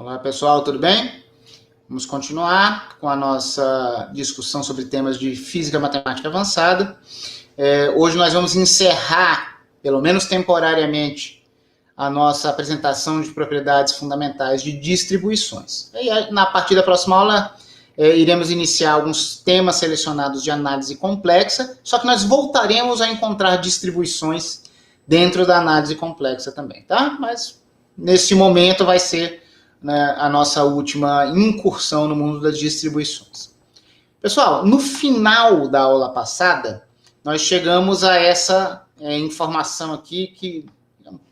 Olá pessoal, tudo bem? Vamos continuar com a nossa discussão sobre temas de física e matemática avançada. Hoje nós vamos encerrar, pelo menos temporariamente, a nossa apresentação de propriedades fundamentais de distribuições. E na partir da próxima aula, iremos iniciar alguns temas selecionados de análise complexa, só que nós voltaremos a encontrar distribuições dentro da análise complexa também, tá? Mas nesse momento vai ser a nossa última incursão no mundo das distribuições. Pessoal, no final da aula passada, nós chegamos a essa informação aqui que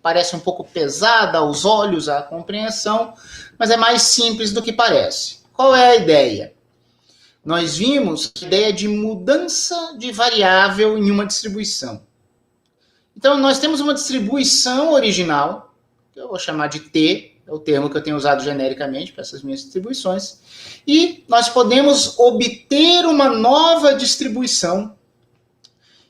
parece um pouco pesada aos olhos, à compreensão, mas é mais simples do que parece. Qual é a ideia? Nós vimos a ideia de mudança de variável em uma distribuição. Então, nós temos uma distribuição original, que eu vou chamar de T, é o termo que eu tenho usado genericamente para essas minhas distribuições, e nós podemos obter uma nova distribuição,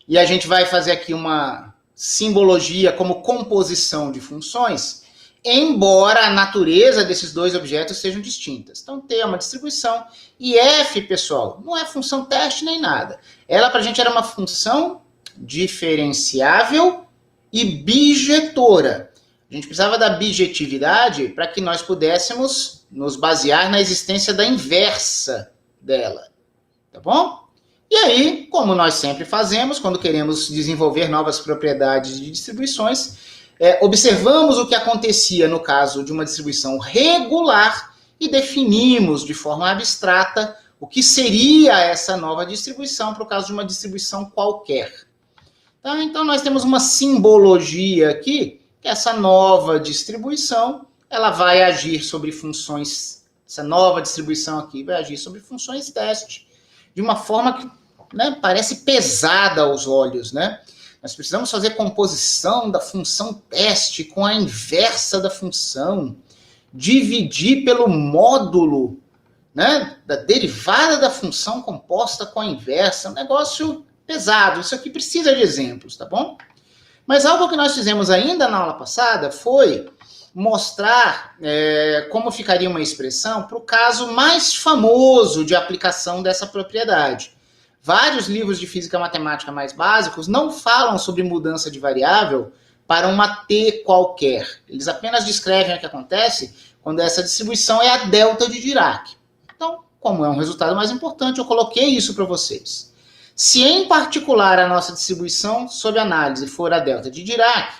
e a gente vai fazer aqui uma simbologia como composição de funções, embora a natureza desses dois objetos sejam distintas. Então, T é uma distribuição, e F, pessoal, não é função teste nem nada. Ela, para a gente, era uma função diferenciável e bijetora. A gente precisava da bijetividade para que nós pudéssemos nos basear na existência da inversa dela. Tá bom? E aí, como nós sempre fazemos, quando queremos desenvolver novas propriedades de distribuições, observamos o que acontecia no caso de uma distribuição regular e definimos de forma abstrata o que seria essa nova distribuição para o caso de uma distribuição qualquer. Tá? Então, nós temos uma simbologia aqui, que essa nova distribuição, ela vai agir sobre funções, essa nova distribuição aqui vai agir sobre funções teste, de uma forma que parece pesada aos olhos, né? Nós precisamos fazer composição da função teste com a inversa da função, dividir pelo módulo, né, da derivada da função composta com a inversa, um negócio pesado. Isso aqui precisa de exemplos, tá bom? Mas algo que nós fizemos ainda na aula passada foi mostrar como ficaria uma expressão para o caso mais famoso de aplicação dessa propriedade. Vários livros de física matemática mais básicos não falam sobre mudança de variável para uma T qualquer. Eles apenas descrevem o que acontece quando essa distribuição é a delta de Dirac. Então, como é um resultado mais importante, eu coloquei isso para vocês. Se em particular a nossa distribuição sob análise for a delta de Dirac,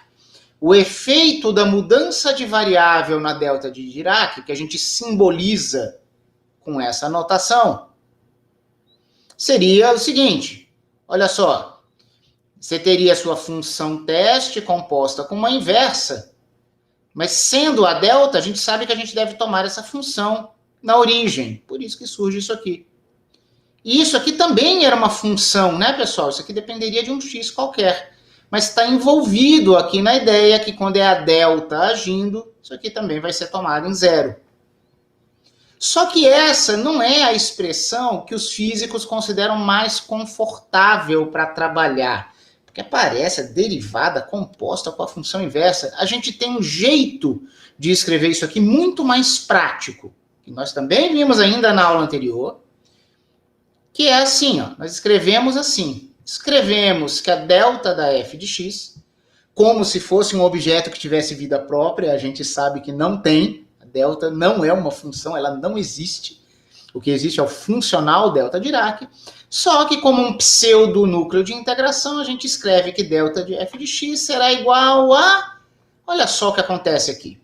o efeito da mudança de variável na delta de Dirac, que a gente simboliza com essa notação, seria o seguinte, olha só, você teria a sua função teste composta com uma inversa, mas sendo a delta, a gente sabe que a gente deve tomar essa função na origem, por isso que surge isso aqui. E isso aqui também era uma função, né, pessoal? Isso aqui dependeria de um x qualquer. Mas está envolvido aqui na ideia que quando é a delta agindo, isso aqui também vai ser tomado em zero. Só que essa não é a expressão que os físicos consideram mais confortável para trabalhar. Porque aparece a derivada composta com a função inversa. A gente tem um jeito de escrever isso aqui muito mais prático, que nós também vimos ainda na aula anterior, que é assim, ó, nós escrevemos assim, escrevemos que a delta da f de x, como se fosse um objeto que tivesse vida própria, a gente sabe que não tem, a delta não é uma função, ela não existe, o que existe é o funcional delta Dirac, só que como um pseudonúcleo de integração, a gente escreve que delta de f de x será igual a, olha só o que acontece aqui,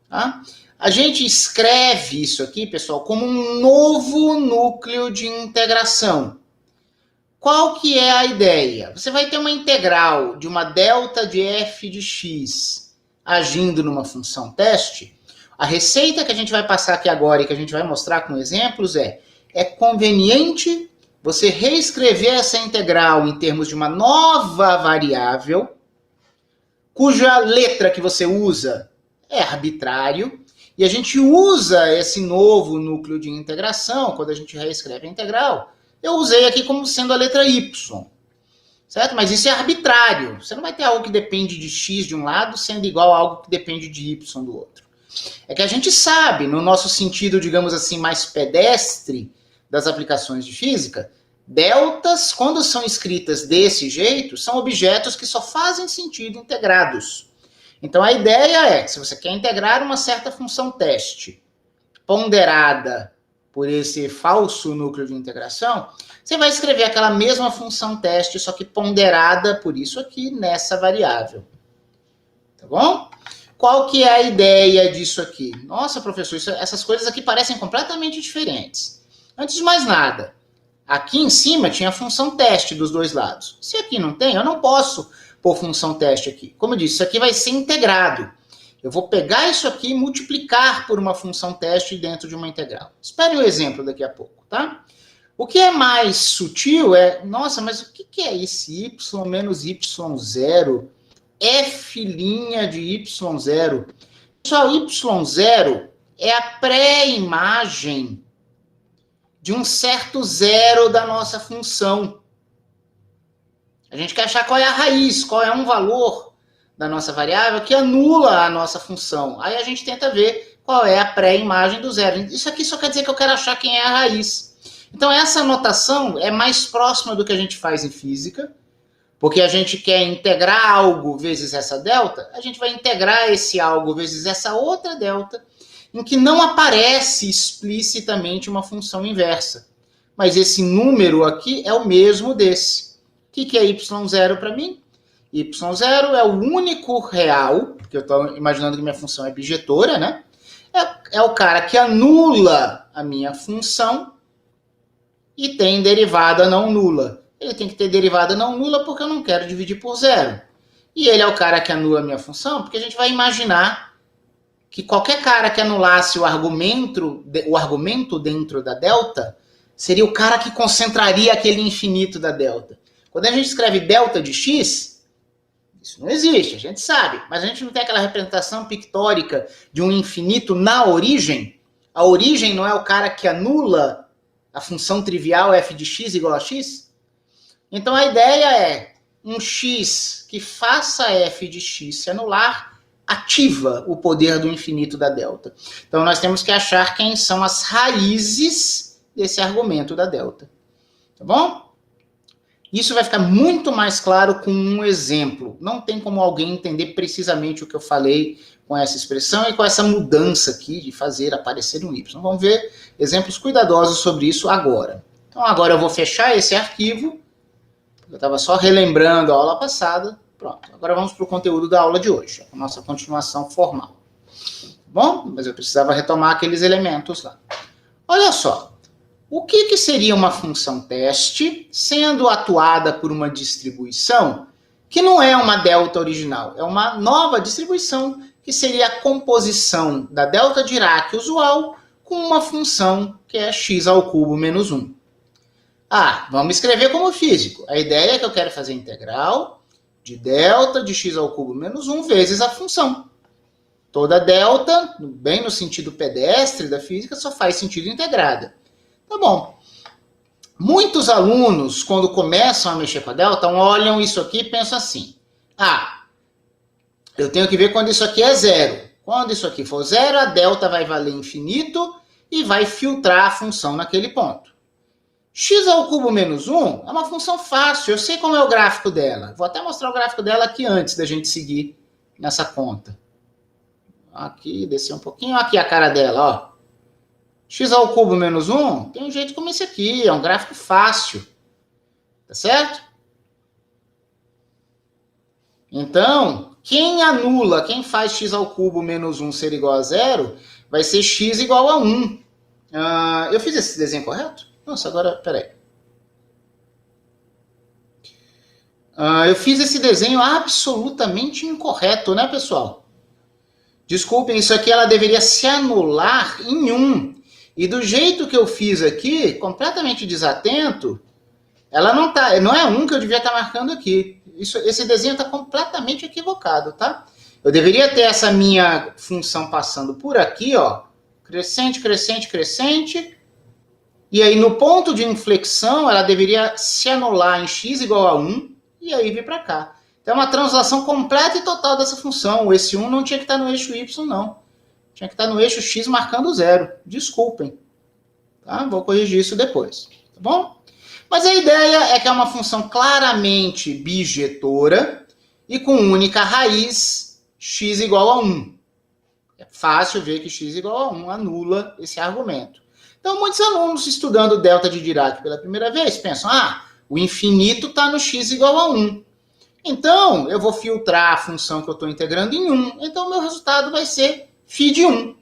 tá? A gente escreve isso aqui, pessoal, como um novo núcleo de integração. Qual que é a ideia? Você vai ter uma integral de uma delta de f de x agindo numa função teste. A receita que a gente vai passar aqui agora e que a gente vai mostrar com exemplos é conveniente você reescrever essa integral em termos de uma nova variável, cuja letra que você usa é arbitrário, e a gente usa esse novo núcleo de integração, quando a gente reescreve a integral, eu usei aqui como sendo a letra y, certo? Mas isso é arbitrário. Você não vai ter algo que depende de x de um lado sendo igual a algo que depende de y do outro. É que a gente sabe, no nosso sentido, digamos assim, mais pedestre das aplicações de física, deltas, quando são escritas desse jeito, são objetos que só fazem sentido integrados. Então a ideia é, se você quer integrar uma certa função teste ponderada por esse falso núcleo de integração, você vai escrever aquela mesma função teste, só que ponderada por isso aqui nessa variável. Tá bom? Qual que é a ideia disso aqui? Nossa, professor, essas coisas aqui parecem completamente diferentes. Antes de mais nada, aqui em cima tinha a função teste dos dois lados. Se aqui não tem, eu não posso pôr função teste aqui. Como eu disse, isso aqui vai ser integrado. Eu vou pegar isso aqui e multiplicar por uma função teste dentro de uma integral. Espere o exemplo daqui a pouco, tá? O que é mais sutil é, nossa, mas o que é esse y menos y0, f' de y0? Pessoal, y0 é a pré-imagem de um certo zero da nossa função. A gente quer achar qual é a raiz, qual é um valor da nossa variável que anula a nossa função. Aí a gente tenta ver qual é a pré-imagem do zero. Isso aqui só quer dizer que eu quero achar quem é a raiz. Então essa notação é mais próxima do que a gente faz em física, porque a gente quer integrar algo vezes essa delta, a gente vai integrar esse algo vezes essa outra delta, em que não aparece explicitamente uma função inversa. Mas esse número aqui é o mesmo desse. O que é y0 para mim? Y0 é o único real, porque eu estou imaginando que minha função é bijetora, né? É o cara que anula a minha função e tem derivada não nula. Ele tem que ter derivada não nula porque eu não quero dividir por zero. E ele é o cara que anula a minha função, porque a gente vai imaginar que qualquer cara que anulasse o argumento dentro da delta seria o cara que concentraria aquele infinito da delta. Quando a gente escreve delta de x, isso não existe, a gente sabe, mas a gente não tem aquela representação pictórica de um infinito na origem. A origem não é o cara que anula a função trivial f de x igual a x? Então a ideia é um x que faça f de x se anular, ativa o poder do infinito da delta. Então nós temos que achar quem são as raízes desse argumento da delta. Tá bom? Isso vai ficar muito mais claro com um exemplo. Não tem como alguém entender precisamente o que eu falei com essa expressão e com essa mudança aqui de fazer aparecer um y. Vamos ver exemplos cuidadosos sobre isso agora. Então agora eu vou fechar esse arquivo. Eu estava só relembrando a aula passada. Pronto, agora vamos para o conteúdo da aula de hoje, a nossa continuação formal. Bom, mas eu precisava retomar aqueles elementos lá. Olha só, o que seria uma função teste sendo atuada por uma distribuição que não é uma delta original, é uma nova distribuição que seria a composição da delta Dirac usual com uma função que é x ao cubo menos 1. Ah, vamos escrever como físico. A ideia é que eu quero fazer integral de delta de x ao cubo menos 1 vezes a função. Toda delta, bem no sentido pedestre da física, só faz sentido integrada. Tá bom. Muitos alunos, quando começam a mexer com a delta, olham isso aqui e pensam assim. Ah, eu tenho que ver quando isso aqui é zero. Quando isso aqui for zero, a delta vai valer infinito e vai filtrar a função naquele ponto. X ao cubo menos 1 é uma função fácil, eu sei como é o gráfico dela. Vou até mostrar o gráfico dela aqui antes da gente seguir nessa conta. Aqui, descer um pouquinho, aqui a cara dela, ó. X ao cubo menos 1 tem um jeito como esse aqui, é um gráfico fácil. Tá certo? Então, quem anula, quem faz x ao cubo menos 1 ser igual a zero, vai ser x igual a 1. Eu fiz esse desenho correto? Nossa, agora, peraí. Eu fiz esse desenho absolutamente incorreto, né, pessoal? Desculpem, isso aqui ela deveria se anular em 1. E do jeito que eu fiz aqui, completamente desatento, ela não é 1 que eu devia estar marcando aqui. Esse desenho está completamente equivocado, tá? Eu deveria ter essa minha função passando por aqui, ó. Crescente, crescente, crescente. E aí, no ponto de inflexão, ela deveria se anular em x igual a 1 e aí vir para cá. Então, é uma translação completa e total dessa função. Esse 1 não tinha que estar no eixo y, não. Tinha que estar no eixo x marcando 0. Desculpem. Tá? Vou corrigir isso depois. Tá bom? Mas a ideia é que é uma função claramente bijetora e com única raiz x igual a 1. É fácil ver que x igual a 1 anula esse argumento. Então, muitos alunos estudando delta de Dirac pela primeira vez pensam, o infinito está no x igual a 1. Então, eu vou filtrar a função que eu estou integrando em 1. Então, o meu resultado vai ser φ de 1.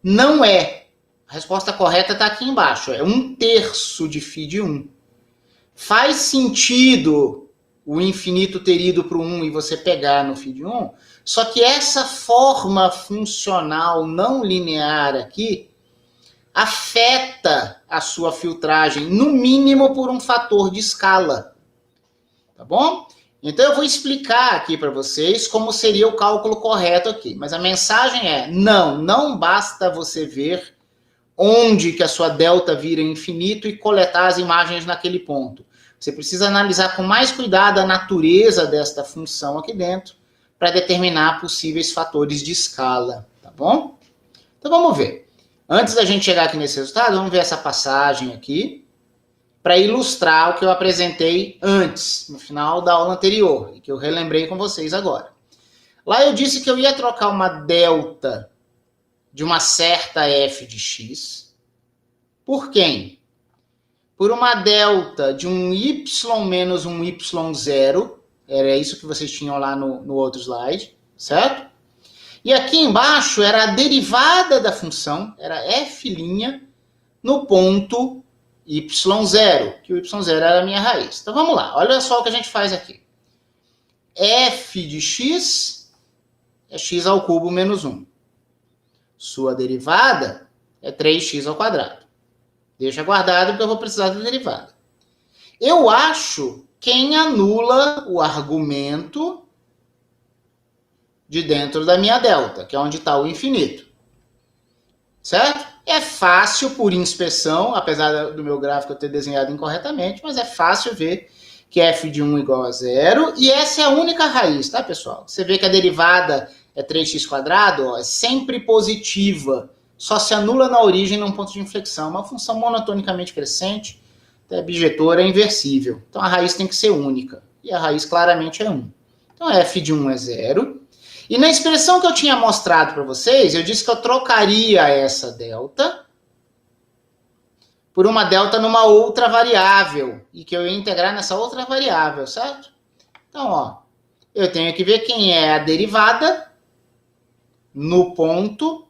Não é. A resposta correta está aqui embaixo. É 1/3 de φ de 1. Faz sentido o infinito ter ido para o 1 e você pegar no φ de 1, só que essa forma funcional não linear aqui afeta a sua filtragem, no mínimo por um fator de escala. Tá bom? Então eu vou explicar aqui para vocês como seria o cálculo correto aqui. Mas a mensagem é, não basta você ver onde que a sua delta vira infinito e coletar as imagens naquele ponto. Você precisa analisar com mais cuidado a natureza desta função aqui dentro para determinar possíveis fatores de escala, tá bom? Então vamos ver. Antes da gente chegar aqui nesse resultado, vamos ver essa passagem aqui para ilustrar o que eu apresentei antes, no final da aula anterior, e que eu relembrei com vocês agora. Lá eu disse que eu ia trocar uma delta de uma certa f de x por quem? Por uma delta de um y menos um y0, era isso que vocês tinham lá no outro slide, certo? E aqui embaixo era a derivada da função, era f' no ponto y0, que o y0 era a minha raiz. Então vamos lá, olha só o que a gente faz aqui. F de x é x ao cubo menos 1. Sua derivada é 3x ao quadrado. Deixa guardado porque eu vou precisar da derivada. Eu acho quem anula o argumento de dentro da minha delta, que é onde está o infinito. Certo? É fácil por inspeção, apesar do meu gráfico eu ter desenhado incorretamente, mas é fácil ver que f de 1 igual a 0, e essa é a única raiz, tá, pessoal? Você vê que a derivada é 3x², é sempre positiva, só se anula na origem num ponto de inflexão, uma função monotonicamente crescente, é bijetora, é inversível. Então a raiz tem que ser única, e a raiz claramente é 1. Então f de 1 é 0. E na expressão que eu tinha mostrado para vocês, eu disse que eu trocaria essa delta por uma delta numa outra variável, e que eu ia integrar nessa outra variável, certo? Então, ó, eu tenho que ver quem é a derivada no ponto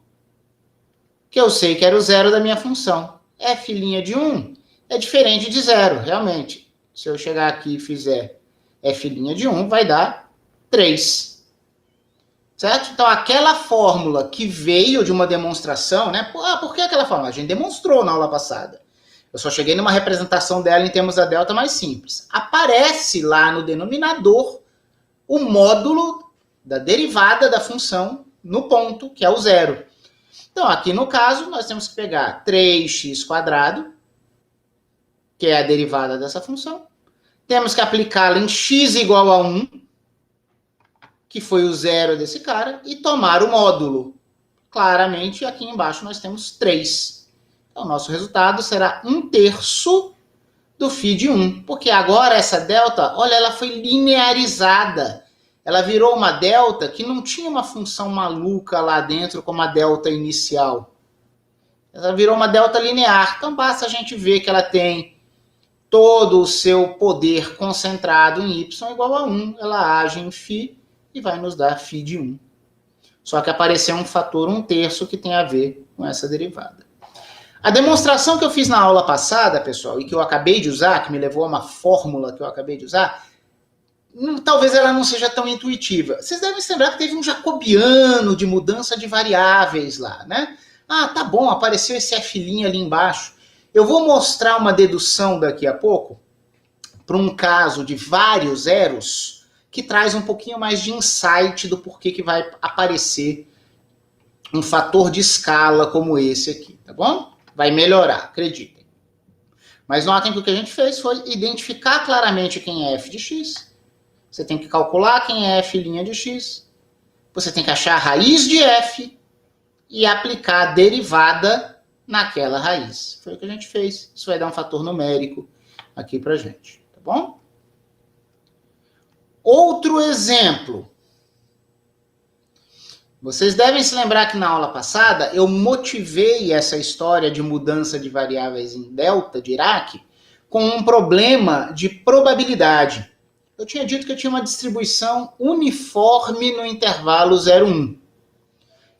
que eu sei que era o zero da minha função. F' de 1 é diferente de 0, realmente. Se eu chegar aqui e fizer F' de 1, vai dar 3. Certo? Então, aquela fórmula que veio de uma demonstração, né? Por que aquela fórmula? A gente demonstrou na aula passada. Eu só cheguei numa representação dela em termos da delta mais simples. Aparece lá no denominador o módulo da derivada da função no ponto, que é o zero. Então, aqui no caso, nós temos que pegar 3x², que é a derivada dessa função. Temos que aplicá-la em x igual a 1, que foi o zero desse cara, e tomar o módulo. Claramente, aqui embaixo nós temos 3. Então, o nosso resultado será 1/3 do φ de 1, porque agora essa delta, olha, ela foi linearizada. Ela virou uma delta que não tinha uma função maluca lá dentro como a delta inicial. Ela virou uma delta linear. Então, basta a gente ver que ela tem todo o seu poder concentrado em y igual a 1. Ela age em φ e vai nos dar φ de 1. Só que apareceu um fator 1/3 que tem a ver com essa derivada. A demonstração que eu fiz na aula passada, pessoal, e que eu acabei de usar, que me levou a uma fórmula que eu acabei de usar, talvez ela não seja tão intuitiva. Vocês devem se lembrar que teve um jacobiano de mudança de variáveis lá, né? Tá bom, apareceu esse f' ali embaixo. Eu vou mostrar uma dedução daqui a pouco, para um caso de vários zeros, que traz um pouquinho mais de insight do porquê que vai aparecer um fator de escala como esse aqui, tá bom? Vai melhorar, acreditem. Mas notem que o que a gente fez foi identificar claramente quem é f de x. Você tem que calcular quem é f' de x. Você tem que achar a raiz de f. e aplicar a derivada naquela raiz. Foi o que a gente fez. Isso vai dar um fator numérico aqui para a gente, tá bom? Outro exemplo. Vocês devem se lembrar que na aula passada eu motivei essa história de mudança de variáveis em delta, Dirac, com um problema de probabilidade. Eu tinha dito que eu tinha uma distribuição uniforme no intervalo 0,1.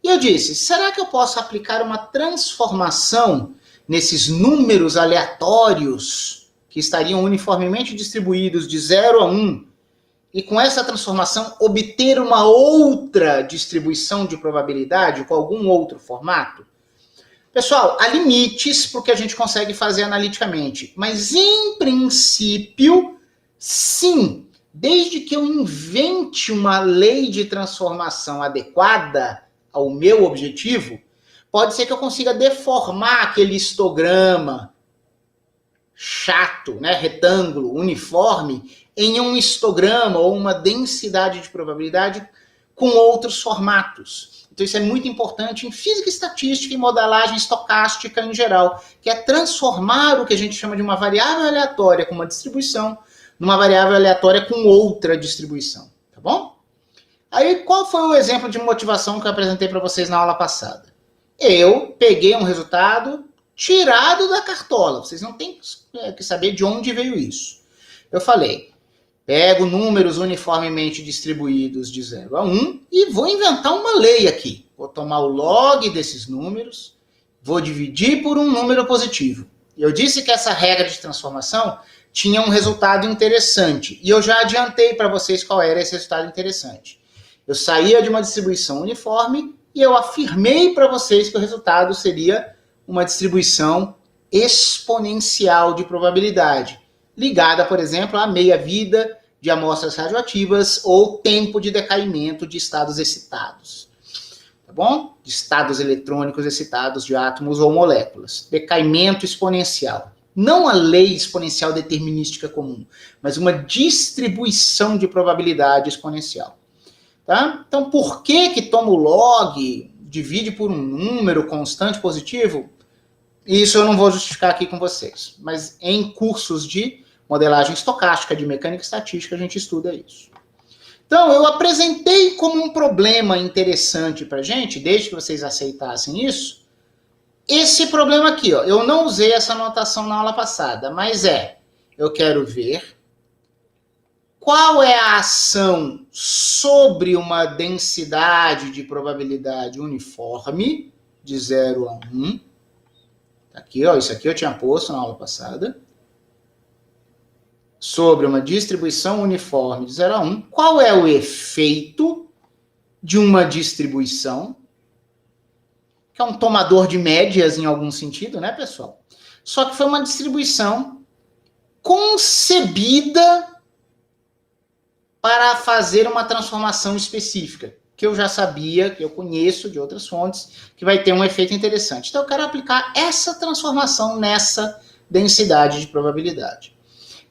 E eu disse, será que eu posso aplicar uma transformação nesses números aleatórios que estariam uniformemente distribuídos de 0 a 1 e com essa transformação obter uma outra distribuição de probabilidade com algum outro formato? Pessoal, há limites para o que a gente consegue fazer analiticamente, mas em princípio, sim, desde que eu invente uma lei de transformação adequada ao meu objetivo, pode ser que eu consiga deformar aquele histograma chato, né, retângulo, uniforme, em um histograma ou uma densidade de probabilidade com outros formatos. Então isso é muito importante em física estatística e modelagem estocástica em geral, que é transformar o que a gente chama de uma variável aleatória com uma distribuição numa variável aleatória com outra distribuição, tá bom? Aí qual foi o exemplo de motivação que eu apresentei para vocês na aula passada? Eu peguei um resultado tirado da cartola, vocês não têm que saber de onde veio isso. Eu falei, pego números uniformemente distribuídos de 0 a 1 e vou inventar uma lei aqui. Vou tomar o log desses números, vou dividir por um número positivo. Eu disse que essa regra de transformação tinha um resultado interessante. E eu já adiantei para vocês qual era esse resultado interessante. Eu saía de uma distribuição uniforme e eu afirmei para vocês que o resultado seria uma distribuição exponencial de probabilidade, ligada, por exemplo, à meia-vida de amostras radioativas ou tempo de decaimento de estados excitados. Tá bom? De estados eletrônicos excitados de átomos ou moléculas. Decaimento exponencial. Não a lei exponencial determinística comum, mas uma distribuição de probabilidade exponencial. Tá? Então, por que toma o log, divide por um número constante positivo? Isso eu não vou justificar aqui com vocês. Mas em cursos de modelagem estocástica, de mecânica estatística, a gente estuda isso. Então, eu apresentei como um problema interessante para a gente, desde que vocês aceitassem isso, esse problema aqui, ó. Eu não usei essa notação na aula passada, mas eu quero ver qual é a ação sobre uma densidade de probabilidade uniforme, de 0 a 1. Aqui, ó, isso aqui eu tinha posto na aula passada. Sobre uma distribuição uniforme de 0 a 1. Qual é o efeito de uma distribuição? Que é um tomador de médias em algum sentido, né, pessoal? Só que foi uma distribuição concebida para fazer uma transformação específica, que eu já sabia, que eu conheço de outras fontes, que vai ter um efeito interessante. Então eu quero aplicar essa transformação nessa densidade de probabilidade.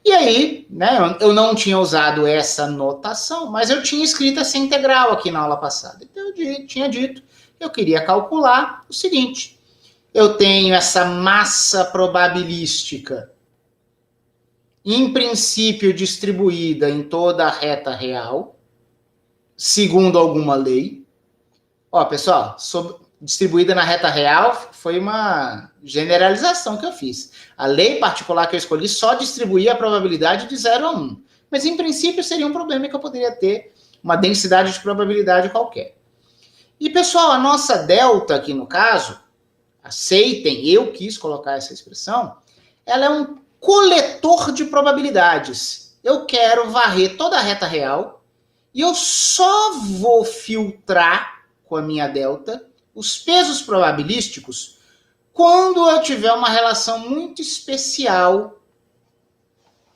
E aí, né, eu não tinha usado essa notação, mas eu tinha escrito essa integral aqui na aula passada. Então eu tinha dito que eu queria calcular o seguinte. Eu tenho essa massa probabilística, em princípio distribuída em toda a reta real, segundo alguma lei. Ó, pessoal, distribuída na reta real foi uma generalização que eu fiz. A lei particular que eu escolhi só distribuía a probabilidade de 0 a 1. Mas, em princípio, seria um problema que eu poderia ter uma densidade de probabilidade qualquer. E, pessoal, a nossa delta aqui no caso, aceitem, eu quis colocar essa expressão, ela é um coletor de probabilidades. Eu quero varrer toda a reta real e eu só vou filtrar com a minha delta os pesos probabilísticos quando eu tiver uma relação muito especial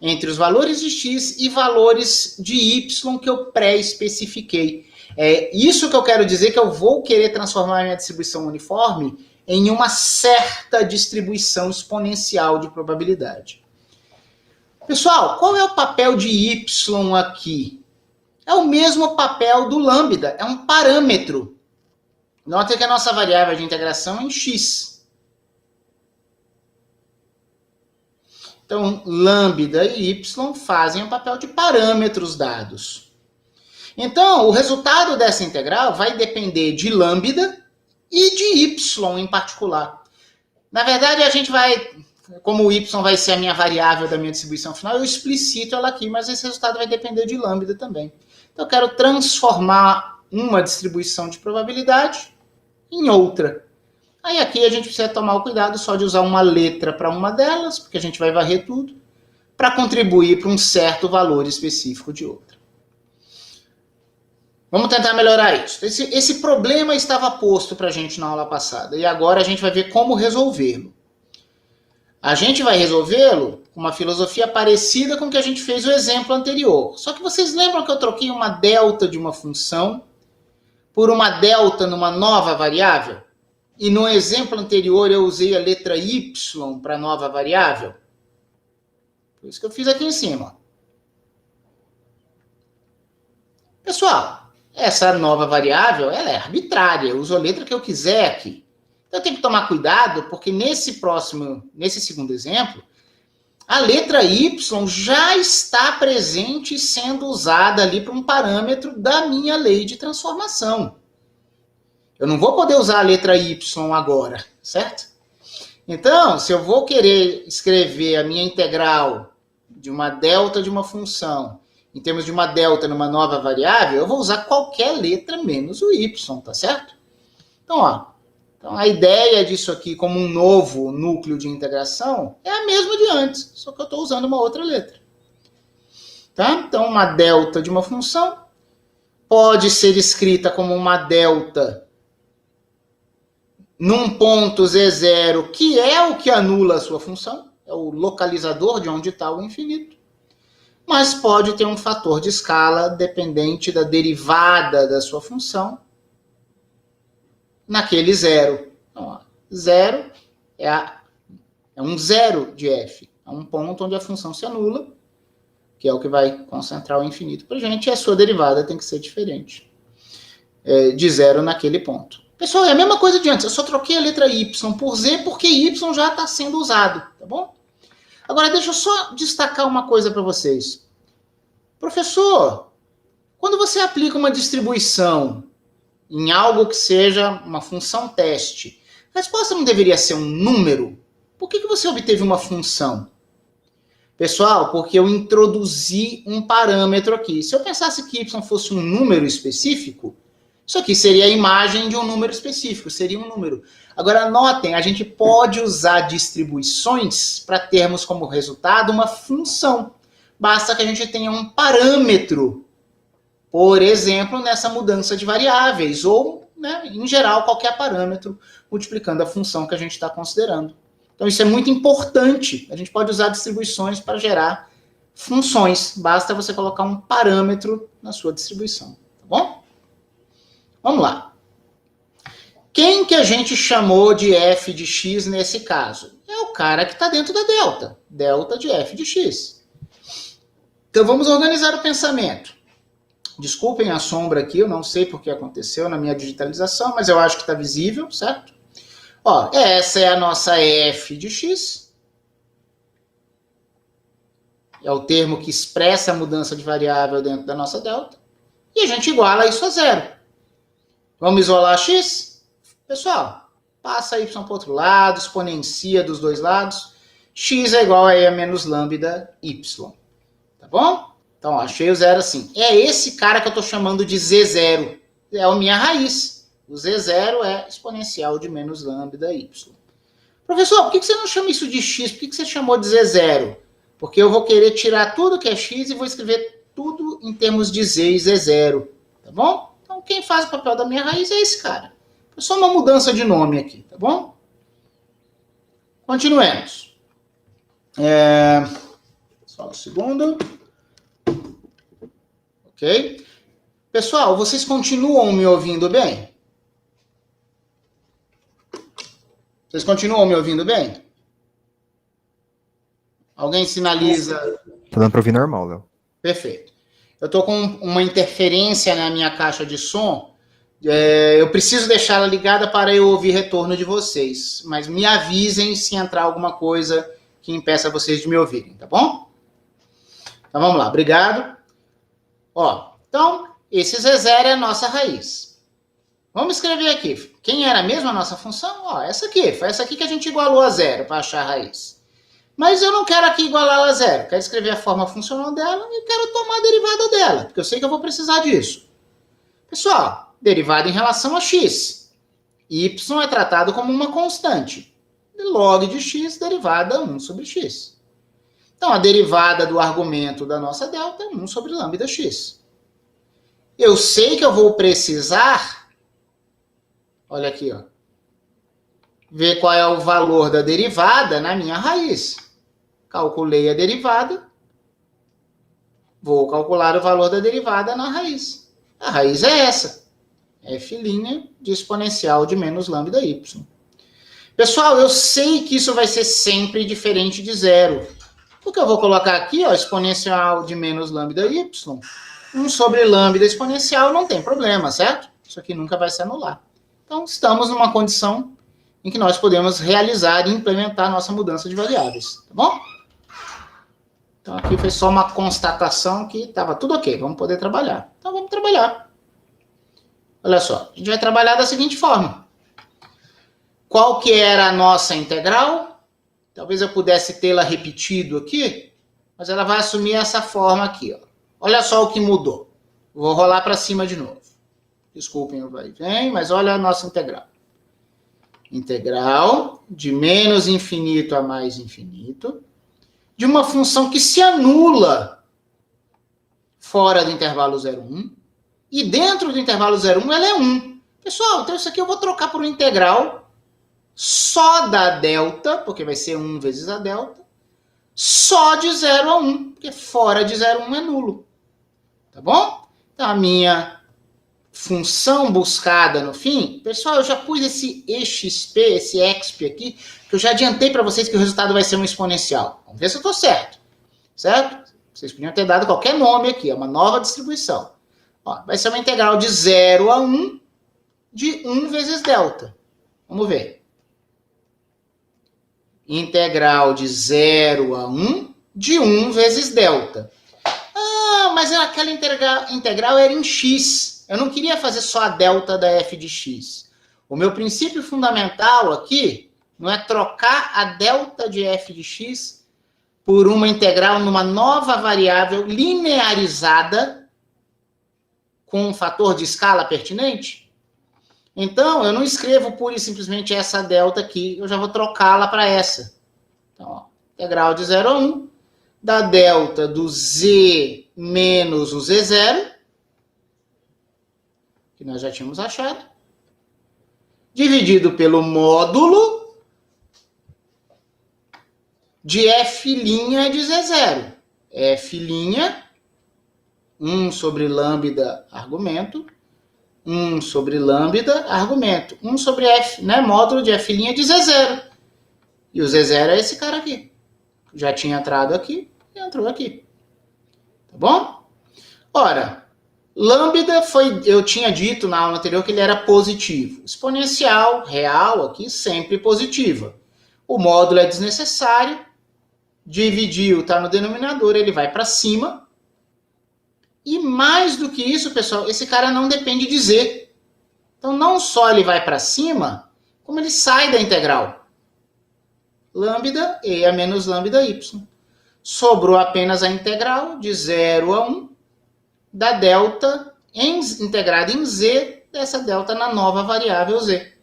entre os valores de x e valores de y que eu pré-especifiquei. É isso que eu quero dizer, que eu vou querer transformar a minha distribuição uniforme em uma certa distribuição exponencial de probabilidade. Pessoal, qual é o papel de y aqui? É o mesmo papel do lambda, é um parâmetro. Notem que a nossa variável de integração é em x. Então, lambda e y fazem o papel de parâmetros dados. Então, o resultado dessa integral vai depender de lambda e de y em particular. Na verdade, a gente vai, como o y vai ser a minha variável da minha distribuição final, eu explicito ela aqui, mas esse resultado vai depender de lambda também. Então, eu quero transformar uma distribuição de probabilidade em outra. Aí aqui a gente precisa tomar o cuidado só de usar uma letra para uma delas, porque a gente vai varrer tudo, para contribuir para um certo valor específico de outra. Vamos tentar melhorar isso. Esse problema estava posto para a gente na aula passada, e agora a gente vai ver como resolvê-lo. A gente vai resolvê-lo com uma filosofia parecida com o que a gente fez no exemplo anterior. Só que vocês lembram que eu troquei uma delta de uma função por uma delta numa nova variável? E no exemplo anterior eu usei a letra y para a nova variável? Por isso que eu fiz aqui em cima. Pessoal, essa nova variável ela é arbitrária, eu uso a letra que eu quiser aqui. Então eu tenho que tomar cuidado, porque nesse segundo exemplo, a letra y já está presente sendo usada ali para um parâmetro da minha lei de transformação. Eu não vou poder usar a letra y agora, certo? Então, se eu vou querer escrever a minha integral de uma delta de uma função em termos de uma delta numa nova variável, eu vou usar qualquer letra menos o y, tá certo? Então, a ideia disso aqui como um novo núcleo de integração é a mesma de antes, só que eu estou usando uma outra letra. Tá? Então, uma delta de uma função pode ser escrita como uma delta num ponto z0, que é o que anula a sua função, é o localizador de onde está o infinito, mas pode ter um fator de escala dependente da derivada da sua função naquele zero. Então, zero é um zero de f, é um ponto onde a função se anula, que é o que vai concentrar o infinito para a gente, e a sua derivada tem que ser diferente de zero naquele ponto. Pessoal, é a mesma coisa de antes, eu só troquei a letra y por z porque y já está sendo usado, tá bom? Agora, deixa eu só destacar uma coisa para vocês. Professor, quando você aplica uma distribuição em algo que seja uma função teste, a resposta não deveria ser um número? Por que você obteve uma função? Pessoal, porque eu introduzi um parâmetro aqui. Se eu pensasse que y fosse um número específico, isso aqui seria a imagem de um número específico, seria um número. Agora, notem, a gente pode usar distribuições para termos como resultado uma função. Basta que a gente tenha um parâmetro, por exemplo, nessa mudança de variáveis, ou, em geral, qualquer parâmetro, multiplicando a função que a gente está considerando. Então, isso é muito importante. A gente pode usar distribuições para gerar funções. Basta você colocar um parâmetro na sua distribuição, tá bom? Vamos lá. Quem que a gente chamou de f de x nesse caso? É o cara que está dentro da delta. Delta de f de x. Então, vamos organizar o pensamento. Desculpem a sombra aqui, eu não sei porque aconteceu na minha digitalização, mas eu acho que está visível, certo? Essa é a nossa f de x. É o termo que expressa a mudança de variável dentro da nossa delta. E a gente iguala isso a zero. Vamos isolar x? Pessoal, passa y para o outro lado, exponencia dos dois lados. X é igual a e menos lambda y. Tá bom? Então, achei o zero assim. É esse cara que eu estou chamando de z0. É a minha raiz. O z0 é exponencial de menos lambda y. Professor, por que você não chama isso de x? Por que você chamou de z0? Porque eu vou querer tirar tudo que é x e vou escrever tudo em termos de z e z0. Tá bom? Então, quem faz o papel da minha raiz é esse cara. É só uma mudança de nome aqui, tá bom? Continuemos. Só um segundo. Ok? Pessoal, vocês continuam me ouvindo bem? Vocês continuam me ouvindo bem? Alguém sinaliza? Tá dando para ouvir normal, Léo. Perfeito. Eu estou com uma interferência na minha caixa de som Eu preciso deixá-la ligada para eu ouvir retorno de vocês, mas me avisem se entrar alguma coisa que impeça vocês de me ouvirem, tá bom? Então vamos lá, obrigado. Então, esse Z0 é a nossa raiz. Vamos escrever aqui. Quem era mesmo a nossa função? Essa aqui. Foi essa aqui que a gente igualou a zero para achar a raiz. Mas eu não quero aqui igualar a zero. Quero escrever a forma funcional dela e quero tomar a derivada dela, porque eu sei que eu vou precisar disso. Pessoal, derivada em relação a x. Y é tratado como uma constante. Log de x, derivada 1 sobre x. Então, a derivada do argumento da nossa delta é 1 sobre lambda x. Eu sei que eu vou precisar, olha aqui, ver qual é o valor da derivada na minha raiz. Calculei a derivada, vou calcular o valor da derivada na raiz. A raiz é essa, f' de exponencial de menos lambda y. Pessoal, eu sei que isso vai ser sempre diferente de zero, porque eu vou colocar aqui, exponencial de menos lambda y, 1 sobre lambda exponencial não tem problema, certo? Isso aqui nunca vai se anular. Então, estamos numa condição em que nós podemos realizar e implementar nossa mudança de variáveis, tá bom? Então, aqui foi só uma constatação que estava tudo ok, vamos poder trabalhar. Então, vamos trabalhar. Olha só, a gente vai trabalhar da seguinte forma. Qual que era a nossa integral? Talvez eu pudesse tê-la repetido aqui, mas ela vai assumir essa forma aqui, Olha só o que mudou. Vou rolar para cima de novo. Desculpem o vai e vem, mas olha a nossa integral. Integral de menos infinito a mais infinito de uma função que se anula fora do intervalo 0,1 e dentro do intervalo 0,1 ela é 1. Pessoal, então isso aqui eu vou trocar por uma integral só da delta, porque vai ser 1 vezes a delta, só de 0 a 1, porque fora de 0,1 é nulo. Tá bom? Então, a minha função buscada no fim, pessoal, eu já pus esse exp, esse exp aqui, que eu já adiantei para vocês que o resultado vai ser um exponencial. Vamos ver se eu estou certo. Certo? Vocês podiam ter dado qualquer nome aqui, é uma nova distribuição. Vai ser uma integral de 0 a 1 de 1 vezes delta. Vamos ver. Integral de 0 a 1 de 1 vezes delta. Mas aquela integral era em x. Eu não queria fazer só a delta da f de x. O meu princípio fundamental aqui não é trocar a delta de f de x por uma integral numa nova variável linearizada com um fator de escala pertinente. Então, eu não escrevo pura e simplesmente essa delta aqui, eu já vou trocá-la para essa. Então, integral de 0 a 1 da delta do z menos o z0, que nós já tínhamos achado, dividido pelo módulo de f' de z0. F', 1 sobre lambda argumento, 1 sobre lambda argumento, 1 sobre f, módulo de f' de z0. E o z0 é esse cara aqui. Já tinha entrado aqui e entrou aqui. Tá bom? Ora, lambda eu tinha dito na aula anterior que ele era positivo. Exponencial, real, aqui, sempre positiva. O módulo é desnecessário. Dividiu, está no denominador, ele vai para cima. E mais do que isso, pessoal, esse cara não depende de z. Então, não só ele vai para cima, como ele sai da integral. Lambda e a menos lambda y. Sobrou apenas a integral de 0 a 1 da delta integrada em z, dessa delta na nova variável z,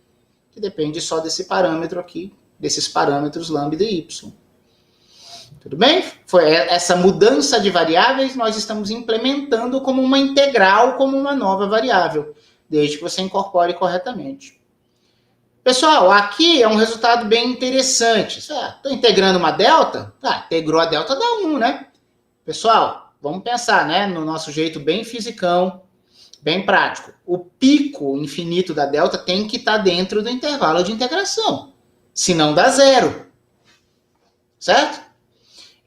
que depende só desse parâmetro aqui, desses parâmetros lambda e y. Tudo bem? Foi essa mudança de variáveis nós estamos implementando como uma integral, como uma nova variável, desde que você incorpore corretamente. Pessoal, aqui é um resultado bem interessante. Estou integrando uma delta? Integrou a delta dá 1, né? Pessoal, vamos pensar, no nosso jeito bem fisicão, bem prático. O pico infinito da delta tem que estar dentro do intervalo de integração, senão dá 0. Certo?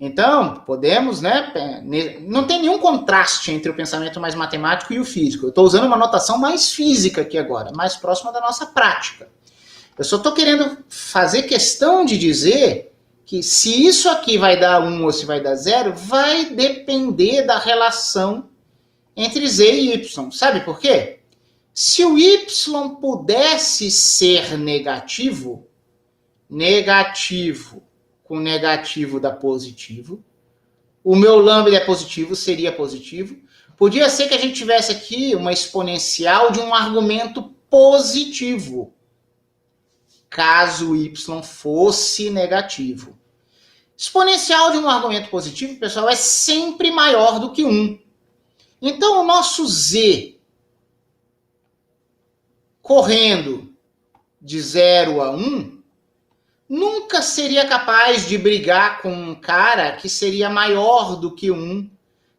Então, podemos, né? Não tem nenhum contraste entre o pensamento mais matemático e o físico. Eu estou usando uma notação mais física aqui agora, mais próxima da nossa prática. Eu só estou querendo fazer questão de dizer que se isso aqui vai dar 1 ou se vai dar 0, vai depender da relação entre z e y. Sabe por quê? Se o y pudesse ser negativo, negativo com negativo dá positivo, o meu lambda é positivo, seria positivo. Podia ser que a gente tivesse aqui uma exponencial de um argumento positivo, caso y fosse negativo. Exponencial de um argumento positivo, pessoal, é sempre maior do que 1. Então, o nosso z correndo de 0 a 1 nunca seria capaz de brigar com um cara que seria maior do que 1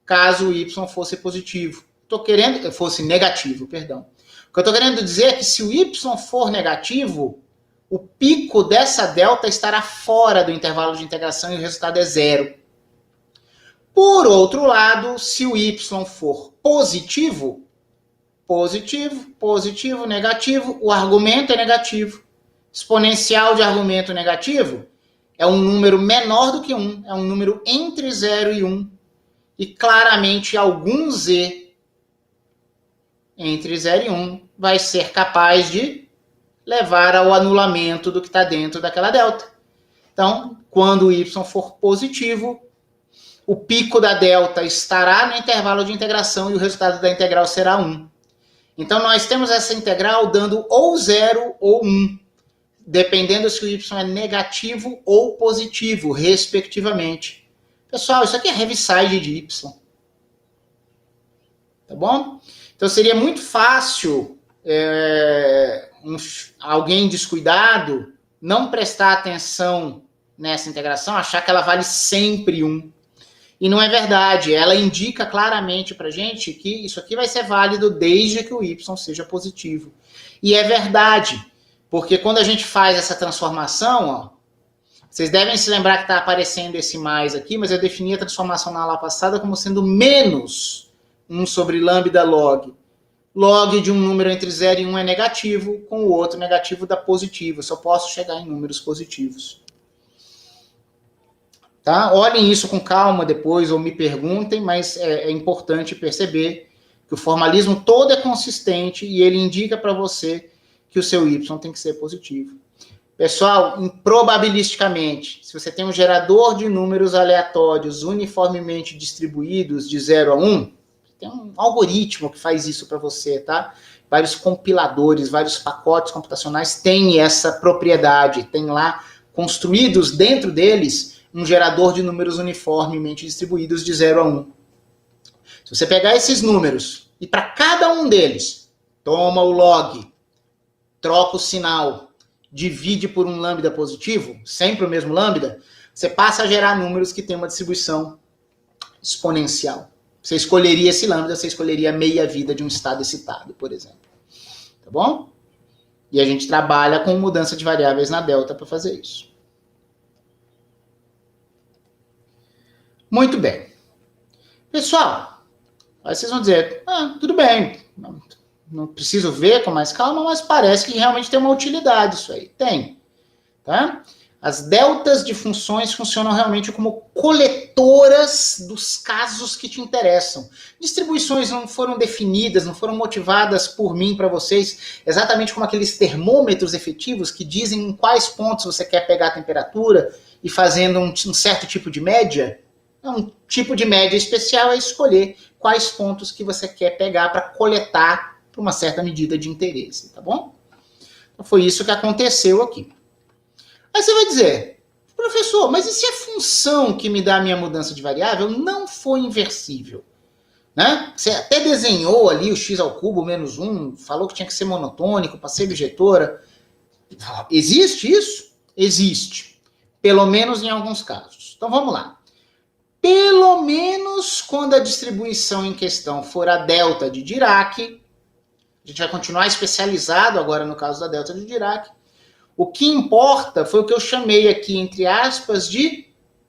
caso o y fosse positivo. Fosse negativo, perdão. O que eu estou querendo dizer é que se o y for negativo, o pico dessa delta estará fora do intervalo de integração e o resultado é 0. Por outro lado, se o y for positivo, positivo, positivo, negativo, o argumento é negativo. Exponencial de argumento negativo é um número menor do que 1, é um número entre 0 e 1. E claramente algum z entre 0 e 1 vai ser capaz de levar ao anulamento do que está dentro daquela delta. Então, quando o y for positivo, o pico da delta estará no intervalo de integração e o resultado da integral será 1. Então, nós temos essa integral dando ou 0 ou 1, dependendo se o y é negativo ou positivo, respectivamente. Pessoal, isso aqui é heaviside de y. Tá bom? Então, seria muito fácil alguém descuidado não prestar atenção nessa integração, achar que ela vale sempre 1. E não é verdade. Ela indica claramente para a gente que isso aqui vai ser válido desde que o y seja positivo. E é verdade, porque quando a gente faz essa transformação, ó, vocês devem se lembrar que está aparecendo esse mais aqui, mas eu defini a transformação na aula passada como sendo menos 1 sobre lambda log. Log de um número entre 0 e 1 é negativo, com o outro negativo dá positivo. Eu só posso chegar em números positivos. Tá? Olhem isso com calma depois, ou me perguntem, mas é importante perceber que o formalismo todo é consistente e ele indica para você que o seu y tem que ser positivo. Pessoal, probabilisticamente, se você tem um gerador de números aleatórios uniformemente distribuídos de 0 a 1, tem um algoritmo que faz isso para você, tá? Vários compiladores, vários pacotes computacionais têm essa propriedade, tem lá construídos dentro deles um gerador de números uniformemente distribuídos de 0 a 1. Se você pegar esses números e para cada um deles, toma o log, troca o sinal, divide por um lambda positivo, sempre o mesmo lambda, você passa a gerar números que têm uma distribuição exponencial. Você escolheria esse lambda, você escolheria a meia-vida de um estado excitado, por exemplo. Tá bom? E a gente trabalha com mudança de variáveis na delta para fazer isso. Muito bem. Pessoal, aí vocês vão dizer, tudo bem, não preciso ver com mais calma, mas parece que realmente tem uma utilidade isso aí. Tem. Tá? As deltas de funções funcionam realmente como coletoras dos casos que te interessam. Distribuições não foram definidas, não foram motivadas por mim para vocês, exatamente como aqueles termômetros efetivos que dizem em quais pontos você quer pegar a temperatura e fazendo um certo tipo de média. Um tipo de média especial é escolher quais pontos que você quer pegar para coletar para uma certa medida de interesse, tá bom? Então foi isso que aconteceu aqui. Aí você vai dizer, professor, mas e se a função que me dá a minha mudança de variável não for inversível? Né? Você até desenhou ali o x ao cubo menos 1, falou que tinha que ser monotônico para ser bijetora. Existe isso? Existe. Pelo menos em alguns casos. Então vamos lá. Pelo menos quando a distribuição em questão for a delta de Dirac, a gente vai continuar especializado agora no caso da delta de Dirac, o que importa foi o que eu chamei aqui, entre aspas, de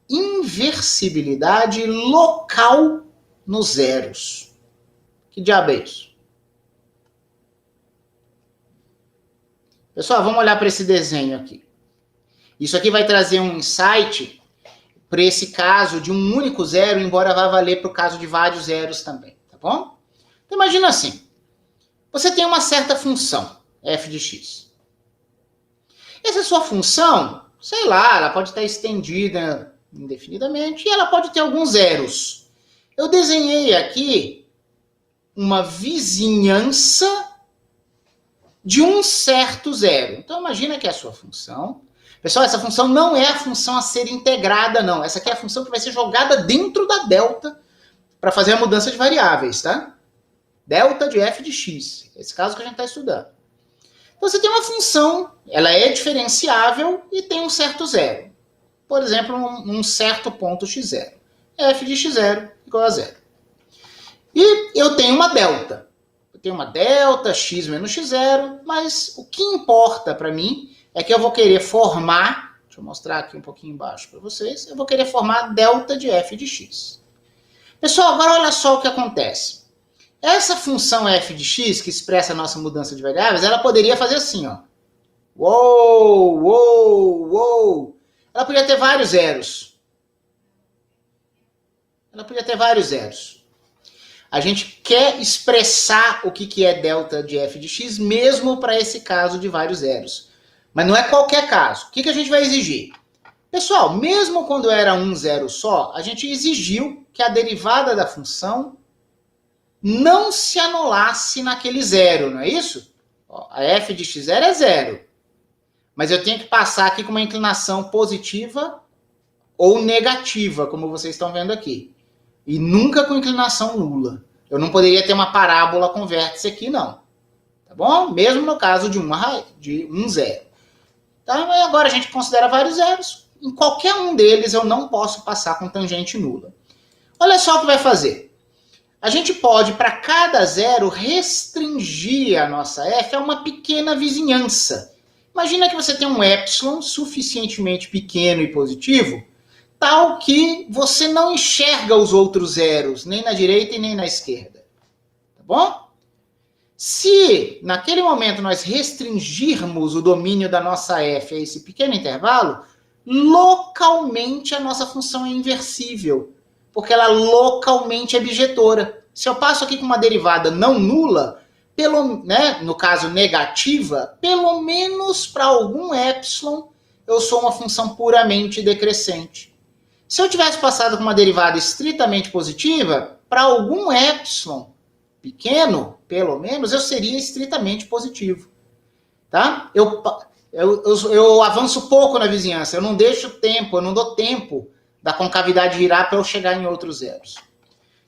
inversibilidade local nos zeros. Que diabo é isso? Pessoal, vamos olhar para esse desenho aqui. Isso aqui vai trazer um insight para esse caso de um único zero, embora vá valer para o caso de vários zeros também, tá bom? Então, imagina assim. Você tem uma certa função, f de x. Essa sua função, sei lá, ela pode estar estendida indefinidamente e ela pode ter alguns zeros. Eu desenhei aqui uma vizinhança de um certo zero. Então, imagina que é a sua função. Pessoal, essa função não é a função a ser integrada, não. Essa aqui é a função que vai ser jogada dentro da delta para fazer a mudança de variáveis, tá? Delta de f de x. Esse caso que a gente está estudando. Então, você tem uma função, ela é diferenciável e tem um certo zero. Por exemplo, um certo ponto x0. F de x0 igual a zero. E eu tenho uma delta. Eu tenho uma delta, x menos x0, mas o que importa para mim é que eu vou querer formar, deixa eu mostrar aqui um pouquinho embaixo para vocês, eu vou querer formar delta de f de x. Pessoal, agora olha só o que acontece. Essa função f de x, que expressa a nossa mudança de variáveis, ela poderia fazer assim, ó. Uou, uou, uou. Ela podia ter vários zeros. Ela podia ter vários zeros. A gente quer expressar o que é delta de f de x, mesmo para esse caso de vários zeros. Mas não é qualquer caso. O que a gente vai exigir? Pessoal, mesmo quando era um zero só, a gente exigiu que a derivada da função não se anulasse naquele zero, não é isso? Ó, a f de x0 é zero. Mas eu tenho que passar aqui com uma inclinação positiva ou negativa, como vocês estão vendo aqui. E nunca com inclinação nula. Eu não poderia ter uma parábola com vértice aqui, não. Tá bom? Mesmo no caso de um zero. Então, agora a gente considera vários zeros. Em qualquer um deles eu não posso passar com tangente nula. Olha só o que vai fazer. A gente pode, para cada zero, restringir a nossa f a uma pequena vizinhança. Imagina que você tem um epsilon suficientemente pequeno e positivo, tal que você não enxerga os outros zeros, nem na direita e nem na esquerda. Tá bom? Se, naquele momento, nós restringirmos o domínio da nossa f a esse pequeno intervalo, localmente a nossa função é inversível, porque ela localmente é bijetora. Se eu passo aqui com uma derivada não nula, no caso negativa, pelo menos para algum epsilon, eu sou uma função puramente decrescente. Se eu tivesse passado com uma derivada estritamente positiva, para algum epsilon pequeno, pelo menos, eu seria estritamente positivo. Tá? Eu avanço pouco na vizinhança, eu não deixo tempo, eu não dou tempo da concavidade girar para eu chegar em outros zeros.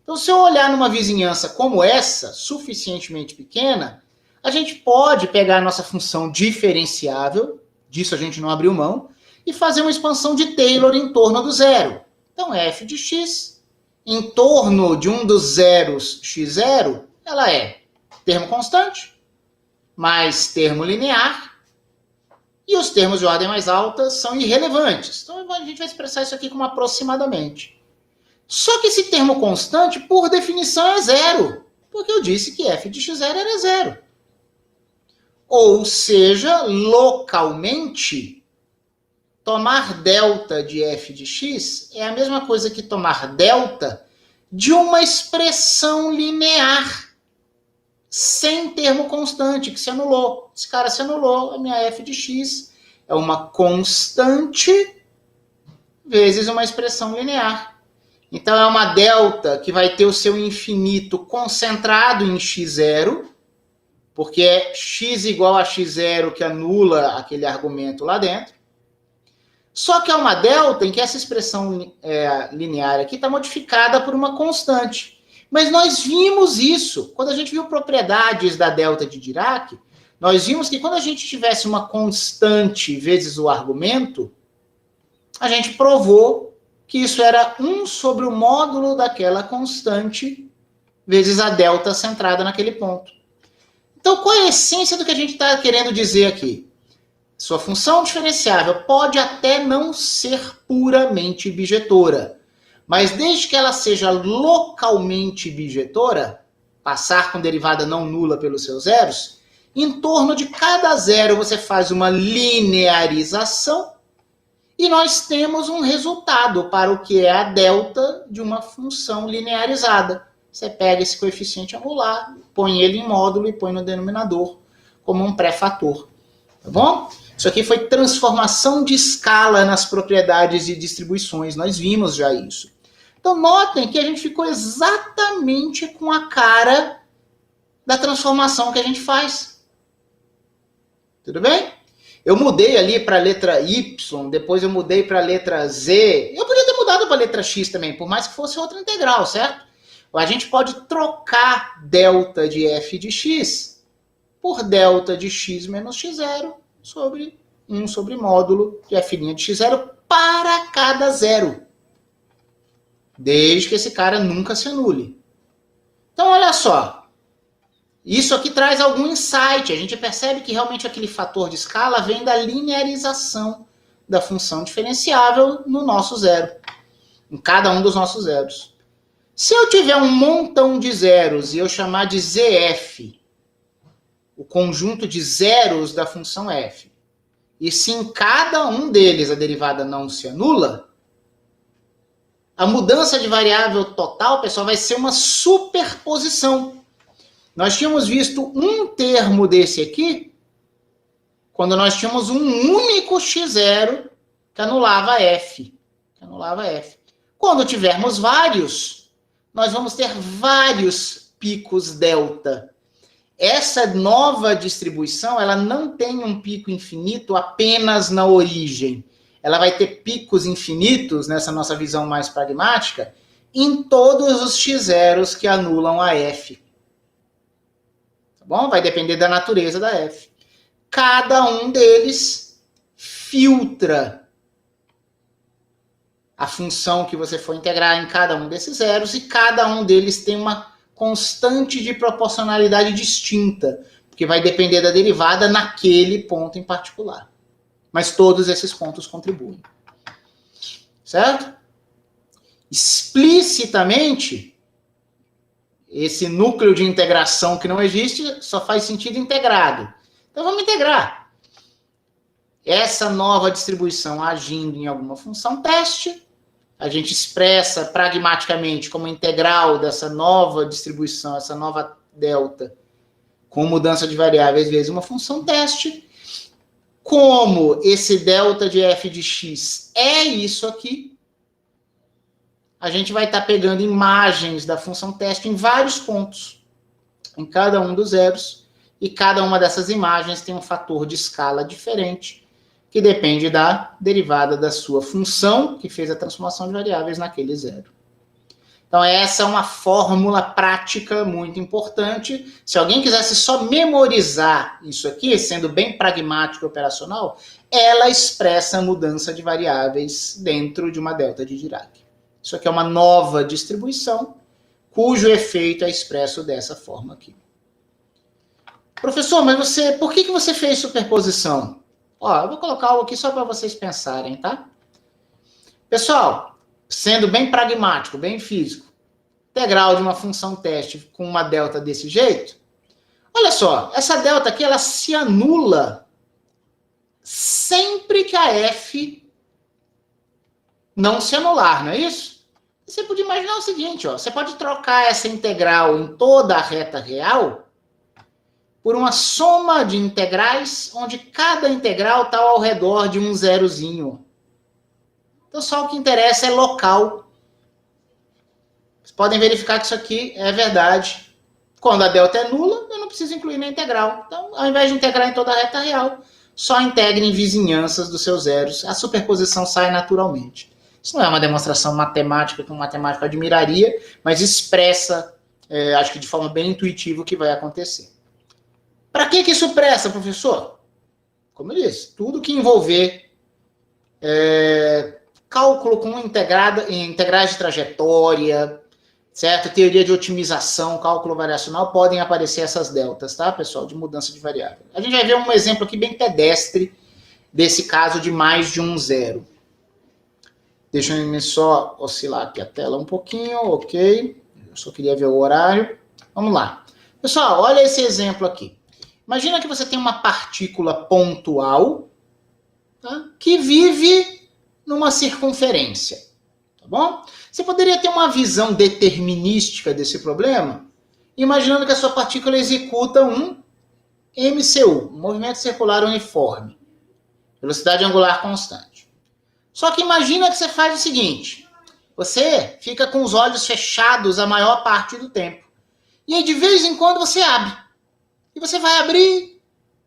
Então, se eu olhar numa vizinhança como essa, suficientemente pequena, a gente pode pegar a nossa função diferenciável, disso a gente não abriu mão, e fazer uma expansão de Taylor em torno do zero. Então, f de x, em torno de um dos zeros x0, ela é termo constante, mais termo linear, e os termos de ordem mais alta são irrelevantes. Então, a gente vai expressar isso aqui como aproximadamente. Só que esse termo constante, por definição, é zero, porque eu disse que f de x0 era zero. Ou seja, localmente, tomar delta de f de x é a mesma coisa que tomar delta de uma expressão linear, sem termo constante, que se anulou. Esse cara se anulou, a minha f de x é uma constante vezes uma expressão linear. Então, é uma delta que vai ter o seu infinito concentrado em x0, porque é x igual a x0 que anula aquele argumento lá dentro. Só que é uma delta em que essa expressão linear aqui está modificada por uma constante. Mas nós vimos isso. Quando a gente viu propriedades da delta de Dirac, nós vimos que quando a gente tivesse uma constante vezes o argumento, a gente provou que isso era 1 sobre o módulo daquela constante vezes a delta centrada naquele ponto. Então, qual é a essência do que a gente está querendo dizer aqui? Sua função diferenciável pode até não ser puramente bijetora, mas desde que ela seja localmente bijetora, passar com derivada não nula pelos seus zeros, em torno de cada zero você faz uma linearização e nós temos um resultado para o que é a delta de uma função linearizada. Você pega esse coeficiente angular, põe ele em módulo e põe no denominador como um pré-fator. Tá bom? Isso aqui foi transformação de escala nas propriedades de distribuições. Nós vimos já isso. Então, notem que a gente ficou exatamente com a cara da transformação que a gente faz. Tudo bem? Eu mudei ali para a letra Y, depois eu mudei para a letra Z. Eu podia ter mudado para a letra X também, por mais que fosse outra integral, certo? A gente pode trocar delta de f de x por delta de x menos x0 sobre 1 sobre módulo de f' de x0 para cada zero. Desde que esse cara nunca se anule. Então, olha só. Isso aqui traz algum insight. A gente percebe que realmente aquele fator de escala vem da linearização da função diferenciável no nosso zero. Em cada um dos nossos zeros. Se eu tiver um montão de zeros e eu chamar de ZF, o conjunto de zeros da função f, e se em cada um deles a derivada não se anula, a mudança de variável total, pessoal, vai ser uma superposição. Nós tínhamos visto um termo desse aqui, quando nós tínhamos um único x0 que anulava f. Quando tivermos vários, nós vamos ter vários picos delta. Essa nova distribuição, ela não tem um pico infinito apenas na origem. Ela vai ter picos infinitos, nessa nossa visão mais pragmática, em todos os x0s que anulam a f. Tá bom? Vai depender da natureza da f. Cada um deles filtra a função que você for integrar em cada um desses zeros, e cada um deles tem uma constante de proporcionalidade distinta, porque vai depender da derivada naquele ponto em particular. Mas todos esses pontos contribuem. Certo? Explicitamente, esse núcleo de integração que não existe só faz sentido integrado. Então vamos integrar. Essa nova distribuição agindo em alguma função teste, a gente expressa pragmaticamente como integral dessa nova distribuição, essa nova delta, com mudança de variáveis vezes uma função teste. Como esse delta de f de x é isso aqui, a gente vai estar pegando imagens da função teste em vários pontos, em cada um dos zeros, e cada uma dessas imagens tem um fator de escala diferente, que depende da derivada da sua função, que fez a transformação de variáveis naquele zero. Então, essa é uma fórmula prática muito importante. Se alguém quisesse só memorizar isso aqui, sendo bem pragmático e operacional, ela expressa a mudança de variáveis dentro de uma delta de Dirac. Isso aqui é uma nova distribuição, cujo efeito é expresso dessa forma aqui. Professor, mas por que você fez superposição? Ó, eu vou colocar algo aqui só para vocês pensarem, tá? Pessoal, sendo bem pragmático, bem físico, integral de uma função teste com uma delta desse jeito, olha só, essa delta aqui, ela se anula sempre que a f não se anular, não é isso? Você pode imaginar o seguinte, ó, você pode trocar essa integral em toda a reta real por uma soma de integrais, onde cada integral está ao redor de um zerozinho. Então, só o que interessa é local. Vocês podem verificar que isso aqui é verdade. Quando a delta é nula, eu não preciso incluir na integral. Então, ao invés de integrar em toda a reta real, só integre em vizinhanças dos seus zeros. A superposição sai naturalmente. Isso não é uma demonstração matemática que um matemático admiraria, mas expressa, acho que de forma bem intuitiva, o que vai acontecer. Para que isso presta, professor? Como eu disse, tudo que envolver cálculo com integrais de trajetória, certo? Teoria de otimização, cálculo variacional, podem aparecer essas deltas, tá, pessoal? De mudança de variável. A gente vai ver um exemplo aqui bem pedestre desse caso de mais de um zero. Deixa eu só oscilar aqui a tela um pouquinho, ok. Eu só queria ver o horário. Vamos lá. Pessoal, olha esse exemplo aqui. Imagina que você tem uma partícula pontual, tá, que vive numa circunferência, tá bom? Você poderia ter uma visão determinística desse problema, imaginando que a sua partícula executa um MCU, um movimento circular uniforme, velocidade angular constante. Só que imagina que você faz o seguinte, você fica com os olhos fechados a maior parte do tempo, e aí de vez em quando você abre, e você vai abrir,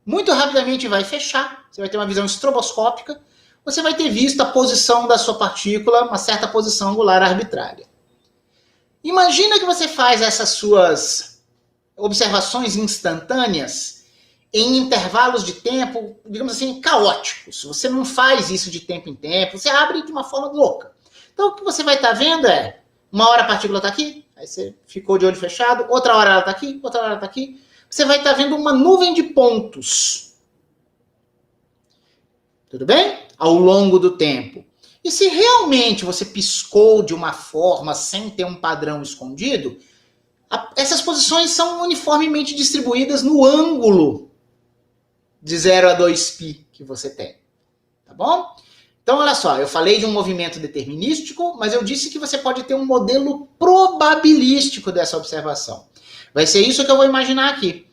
muito rapidamente vai fechar, você vai ter uma visão estroboscópica, você vai ter visto a posição da sua partícula, uma certa posição angular arbitrária. Imagina que você faz essas suas observações instantâneas em intervalos de tempo, digamos assim, caóticos. Você não faz isso de tempo em tempo, você abre de uma forma louca. Então o que você vai estar vendo é, uma hora a partícula está aqui, aí você ficou de olho fechado, outra hora ela está aqui, outra hora ela está aqui. Você vai estar vendo uma nuvem de pontos. Tudo bem? Ao longo do tempo. E se realmente você piscou de uma forma sem ter um padrão escondido, essas posições são uniformemente distribuídas no ângulo de 0 a 2π que você tem. Tá bom? Então, olha só, eu falei de um movimento determinístico, mas eu disse que você pode ter um modelo probabilístico dessa observação. Vai ser isso que eu vou imaginar aqui.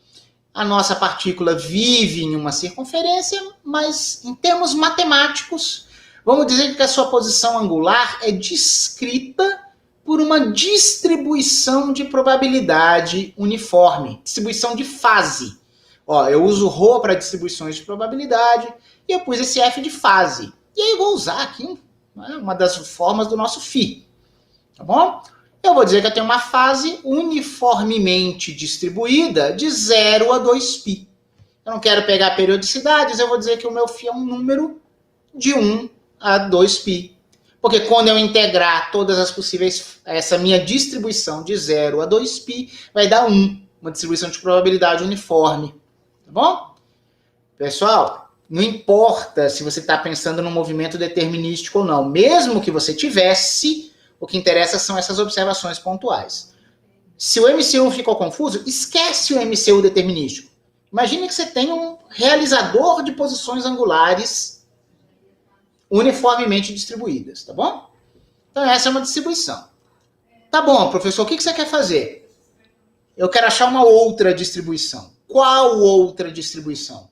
A nossa partícula vive em uma circunferência, mas em termos matemáticos, vamos dizer que a sua posição angular é descrita por uma distribuição de probabilidade uniforme, distribuição de fase. Ó, eu uso ρ para distribuições de probabilidade e eu pus esse F de fase. E aí eu vou usar aqui uma das formas do nosso φ. Tá bom? Eu vou dizer que eu tenho uma fase uniformemente distribuída de 0 a 2π. Eu não quero pegar periodicidades, eu vou dizer que o meu φ é um número de 1 a 2π. Porque quando eu integrar todas as possíveis, essa minha distribuição de 0 a 2π, vai dar 1, uma distribuição de probabilidade uniforme. Tá bom? Pessoal, não importa se você está pensando num movimento determinístico ou não. Mesmo que você tivesse, o que interessa são essas observações pontuais. Se o MCU ficou confuso, esquece o MCU determinístico. Imagine que você tem um realizador de posições angulares uniformemente distribuídas, tá bom? Então essa é uma distribuição. Tá bom, professor, o que você quer fazer? Eu quero achar uma outra distribuição. Qual outra distribuição?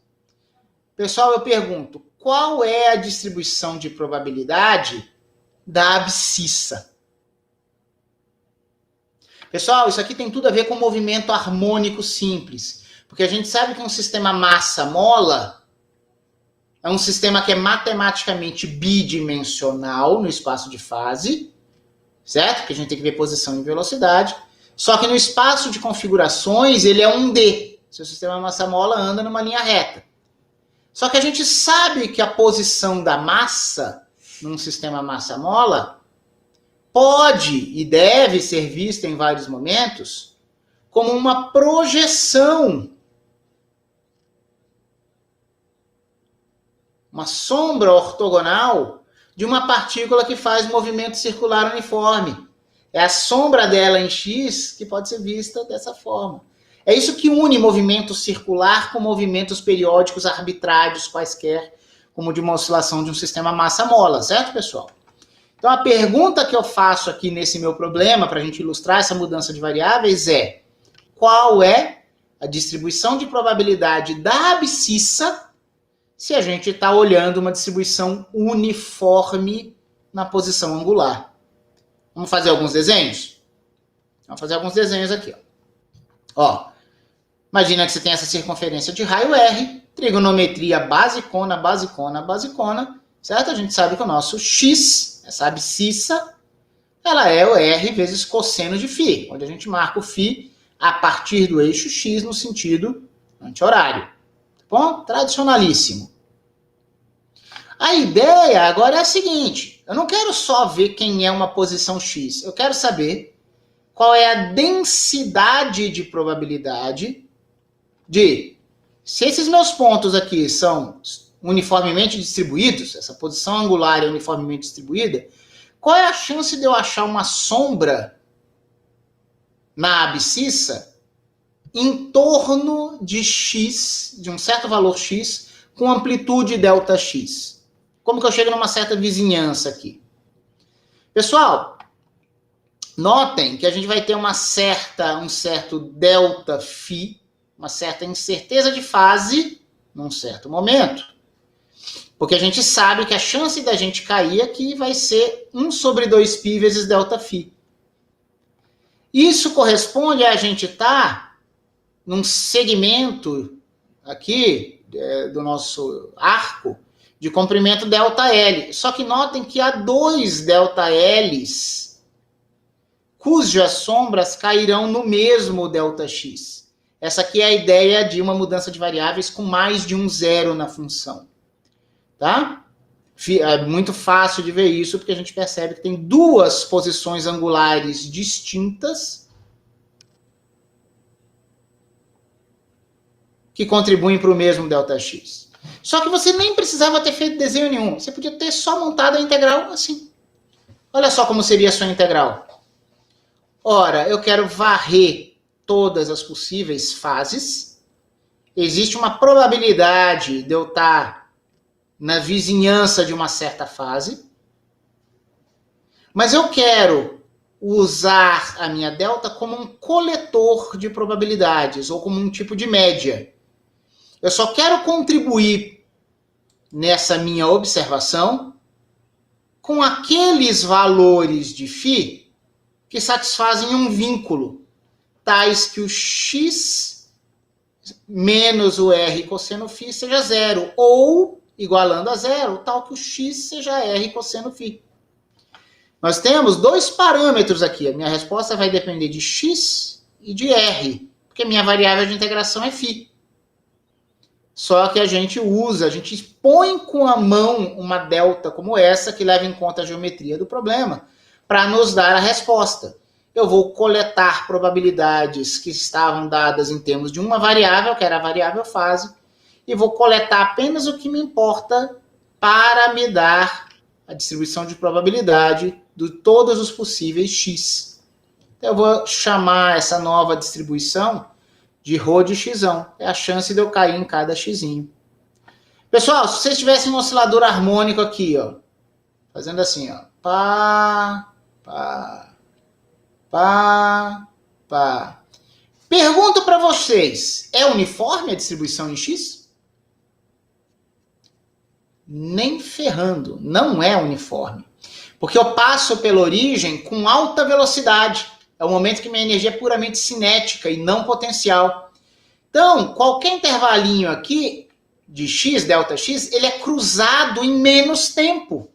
Pessoal, eu pergunto, qual é a distribuição de probabilidade da abscissa? Pessoal, isso aqui tem tudo a ver com movimento harmônico simples. Porque a gente sabe que um sistema massa-mola é um sistema que é matematicamente bidimensional no espaço de fase, certo? Porque a gente tem que ver posição e velocidade. Só que no espaço de configurações ele é 1D. Seu sistema massa-mola anda numa linha reta. Só que a gente sabe que a posição da massa num sistema massa-mola pode e deve ser vista em vários momentos como uma projeção, uma sombra ortogonal de uma partícula que faz movimento circular uniforme. É a sombra dela em x que pode ser vista dessa forma. É isso que une movimento circular com movimentos periódicos arbitrários quaisquer, como de uma oscilação de um sistema massa-mola, certo, pessoal? Então, a pergunta que eu faço aqui nesse meu problema, para a gente ilustrar essa mudança de variáveis, é qual é a distribuição de probabilidade da abscissa se a gente está olhando uma distribuição uniforme na posição angular? Vamos fazer alguns desenhos? Vamos fazer alguns desenhos aqui. Ó, imagina que você tem essa circunferência de raio R, trigonometria basicona, basicona, basicona, certo? A gente sabe que o nosso x, essa abscissa, ela é o R vezes cosseno de φ, onde a gente marca o φ a partir do eixo x no sentido anti-horário. Tá bom? Tradicionalíssimo. A ideia agora é a seguinte, eu não quero só ver quem é uma posição x, eu quero saber qual é a densidade de probabilidade de, se esses meus pontos aqui são uniformemente distribuídos, essa posição angular é uniformemente distribuída, qual é a chance de eu achar uma sombra na abscissa em torno de x, de um certo valor x, com amplitude ΔX? Como que eu chego numa certa vizinhança aqui? Pessoal, notem que a gente vai ter um certo ΔΦ, uma certa incerteza de fase num certo momento. Porque a gente sabe que a chance da gente cair aqui vai ser 1 sobre 2π vezes ΔΦ. Isso corresponde a gente estar num segmento aqui do nosso arco de comprimento ΔL. Só que notem que há 2 ΔLs cujas sombras cairão no mesmo ΔX. Essa aqui é a ideia de uma mudança de variáveis com mais de um zero na função. Tá? É muito fácil de ver isso, porque a gente percebe que tem duas posições angulares distintas que contribuem para o mesmo ΔX. Só que você nem precisava ter feito desenho nenhum. Você podia ter só montado a integral assim. Olha só como seria a sua integral. Ora, eu quero varrer todas as possíveis fases. Existe uma probabilidade de eu estar na vizinhança de uma certa fase. Mas eu quero usar a minha delta como um coletor de probabilidades, ou como um tipo de média. Eu só quero contribuir nessa minha observação com aqueles valores de φ que satisfazem um vínculo, tais que o x menos o r cosseno φ seja zero, ou, igualando a zero, tal que o x seja r cosseno φ. Nós temos 2 parâmetros aqui. A minha resposta vai depender de x e de r, porque a minha variável de integração é φ. Só que a gente põe com a mão uma delta como essa, que leva em conta a geometria do problema, para nos dar a resposta. Eu vou coletar probabilidades que estavam dadas em termos de uma variável, que era a variável fase, e vou coletar apenas o que me importa para me dar a distribuição de probabilidade de todos os possíveis x. Então, eu vou chamar essa nova distribuição de ρ de x. É a chance de eu cair em cada x. Pessoal, se vocês tivessem um oscilador harmônico aqui, ó, fazendo assim, ó, pá, pá, pá, pá. Pergunto para vocês, é uniforme a distribuição em x? Nem ferrando, não é uniforme. Porque eu passo pela origem com alta velocidade. É o momento que minha energia é puramente cinética e não potencial. Então, qualquer intervalinho aqui de x, ΔX, ele é cruzado em menos tempo.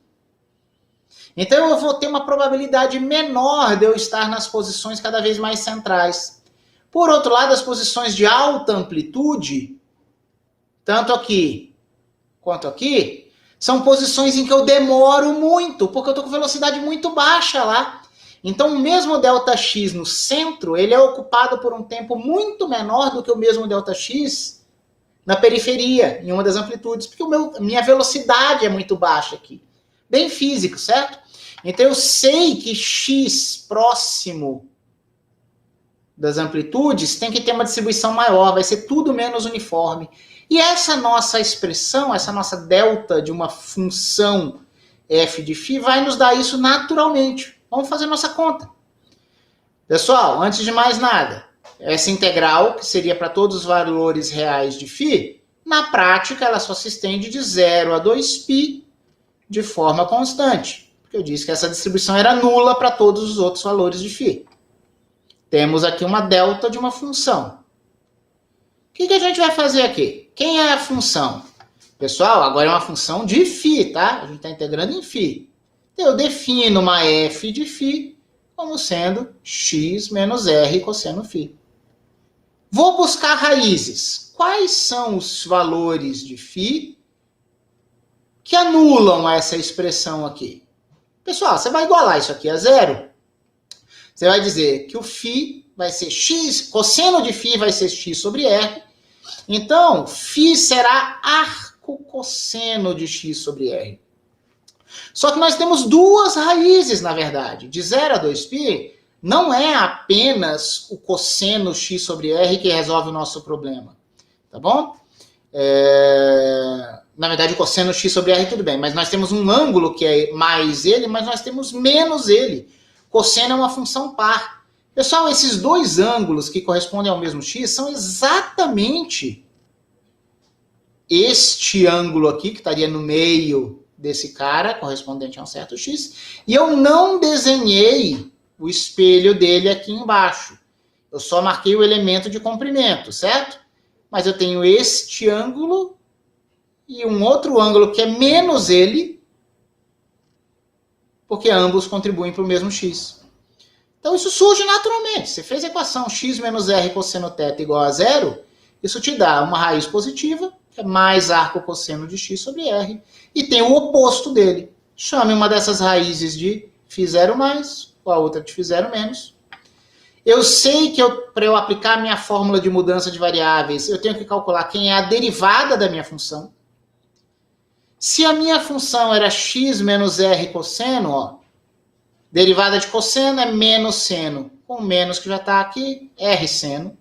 Então, eu vou ter uma probabilidade menor de eu estar nas posições cada vez mais centrais. Por outro lado, as posições de alta amplitude, tanto aqui quanto aqui, são posições em que eu demoro muito, porque eu estou com velocidade muito baixa lá. Então, o mesmo ΔX no centro, ele é ocupado por um tempo muito menor do que o mesmo ΔX na periferia, em uma das amplitudes, porque minha velocidade é muito baixa aqui. Bem físico, certo? Então, eu sei que x próximo das amplitudes tem que ter uma distribuição maior, vai ser tudo menos uniforme. E essa nossa expressão, essa nossa delta de uma função f de φ, vai nos dar isso naturalmente. Vamos fazer nossa conta. Pessoal, antes de mais nada, essa integral, que seria para todos os valores reais de φ, na prática ela só se estende de 0 a 2π de forma constante. Porque eu disse que essa distribuição era nula para todos os outros valores de φ. Temos aqui uma delta de uma função. O que a gente vai fazer aqui? Quem é a função? Pessoal, agora é uma função de φ, tá? A gente está integrando em φ. Eu defino uma f de φ como sendo x menos r cosseno φ. Vou buscar raízes. Quais são os valores de φ que anulam essa expressão aqui? Pessoal, você vai igualar isso aqui a zero. Você vai dizer que o φ vai ser x, cosseno de φ vai ser x sobre r. Então, φ será arctangial arco cosseno de x sobre r. Só que nós temos duas raízes, na verdade. De 0 a 2π, não é apenas o cosseno x sobre r que resolve o nosso problema. Tá bom? Na verdade, o cosseno x sobre r, tudo bem. Mas nós temos um ângulo que é mais ele, mas nós temos menos ele. Cosseno é uma função par. Pessoal, esses dois ângulos que correspondem ao mesmo x são exatamente este ângulo aqui, que estaria no meio desse cara, correspondente a um certo x, e eu não desenhei o espelho dele aqui embaixo. Eu só marquei o elemento de comprimento, certo? Mas eu tenho este ângulo e um outro ângulo que é menos ele, porque ambos contribuem para o mesmo x. Então isso surge naturalmente. Você fez a equação x menos r cosseno θ igual a 0, isso te dá uma raiz positiva, que é mais arco cosseno de x sobre r, e tem o oposto dele. Chame uma dessas raízes de φ0 mais, ou a outra de φ0 menos. Eu sei que para eu aplicar a minha fórmula de mudança de variáveis, eu tenho que calcular quem é a derivada da minha função. Se a minha função era x menos r cosseno, ó, derivada de cosseno é menos seno, com menos que já está aqui, r seno.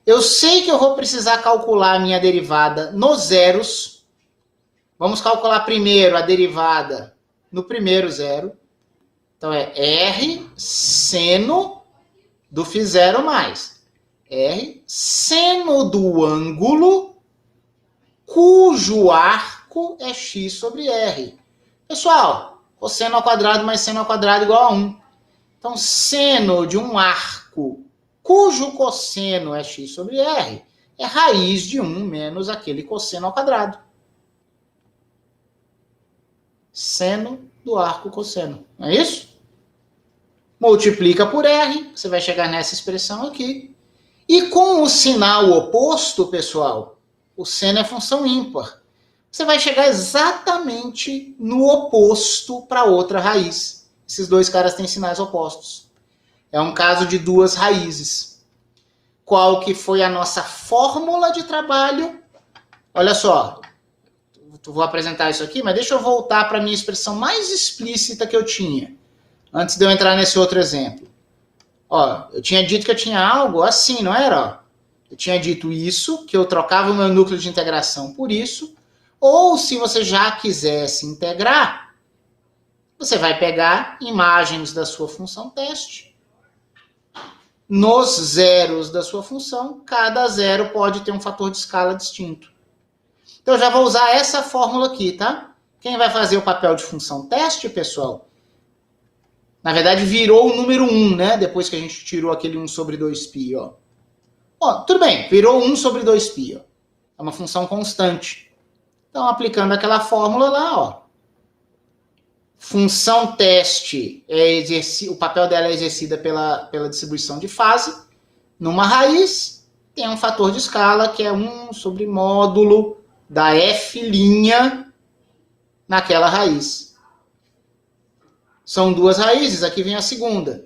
Eu sei que eu vou precisar calcular a minha derivada nos zeros. Vamos calcular primeiro a derivada no primeiro zero. Então é r seno do φ0 mais r seno do ângulo cujo arco é x sobre r. Pessoal, cosseno ao quadrado mais seno ao quadrado igual a 1. Então, seno de um arco cujo cosseno é x sobre r é raiz de 1 menos aquele cosseno ao quadrado. Seno do arco cosseno. Não é isso? Multiplica por r, você vai chegar nessa expressão aqui. E com o sinal oposto, pessoal, o seno é função ímpar. Você vai chegar exatamente no oposto para outra raiz. Esses dois caras têm sinais opostos. É um caso de duas raízes. Qual que foi a nossa fórmula de trabalho? Olha só, vou apresentar isso aqui, mas deixa eu voltar para a minha expressão mais explícita que eu tinha, antes de eu entrar nesse outro exemplo. Ó, eu tinha dito que eu tinha algo assim, não era? Ó, eu tinha dito isso, que eu trocava o meu núcleo de integração por isso, ou se você já quisesse integrar, você vai pegar imagens da sua função teste. Nos zeros da sua função, cada zero pode ter um fator de escala distinto. Então, eu já vou usar essa fórmula aqui, tá? Quem vai fazer o papel de função teste, pessoal? Na verdade, virou o número 1, né? Depois que a gente tirou aquele 1 sobre 2π, ó. Ó, tudo bem, virou 1 sobre 2π, ó. É uma função constante. Então, aplicando aquela fórmula lá, ó. Função teste, o papel dela é exercida pela distribuição de fase. Numa raiz, tem um fator de escala que é 1 sobre módulo da f' naquela raiz. São duas raízes, aqui vem a segunda.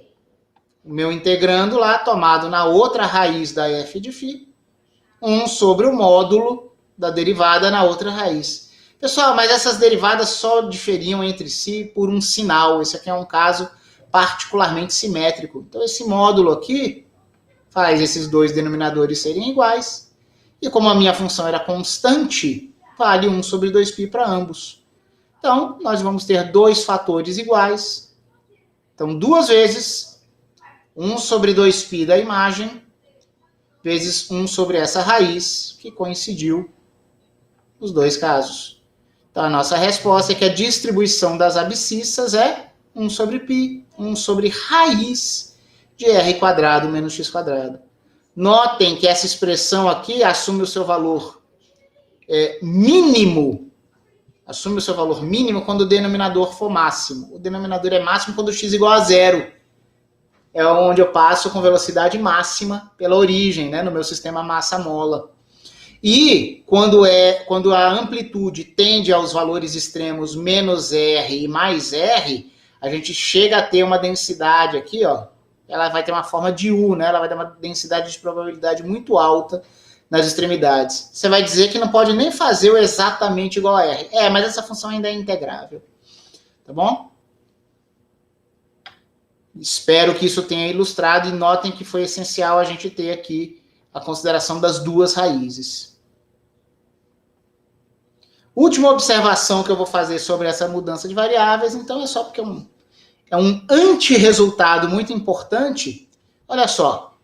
O meu integrando lá, tomado na outra raiz da f de φ, 1 sobre o módulo da derivada na outra raiz. Pessoal, mas essas derivadas só diferiam entre si por um sinal. Esse aqui é um caso particularmente simétrico. Então, esse módulo aqui faz esses dois denominadores serem iguais. E como a minha função era constante, vale 1 sobre 2π para ambos. Então, nós vamos ter dois fatores iguais. Então, duas vezes 1 sobre 2π da imagem, vezes 1 sobre essa raiz, que coincidiu nos dois casos. Então, a nossa resposta é que a distribuição das abscissas é 1 sobre π, 1 sobre raiz de r² menos x². Notem que essa expressão aqui assume o seu valor mínimo. Assume o seu valor mínimo quando o denominador for máximo. O denominador é máximo quando x igual a 0. É onde eu passo com velocidade máxima pela origem, né, no meu sistema massa-mola. E quando a amplitude tende aos valores extremos menos r e mais r, a gente chega a ter uma densidade aqui, ó. Ela vai ter uma forma de U, né? Ela vai ter uma densidade de probabilidade muito alta nas extremidades. Você vai dizer que não pode nem fazer o exatamente igual a R. Mas essa função ainda é integrável. Tá bom? Espero que isso tenha ilustrado e notem que foi essencial a gente ter aqui a consideração das duas raízes. Última observação que eu vou fazer sobre essa mudança de variáveis, então é só porque é um anti-resultado muito importante. Olha só.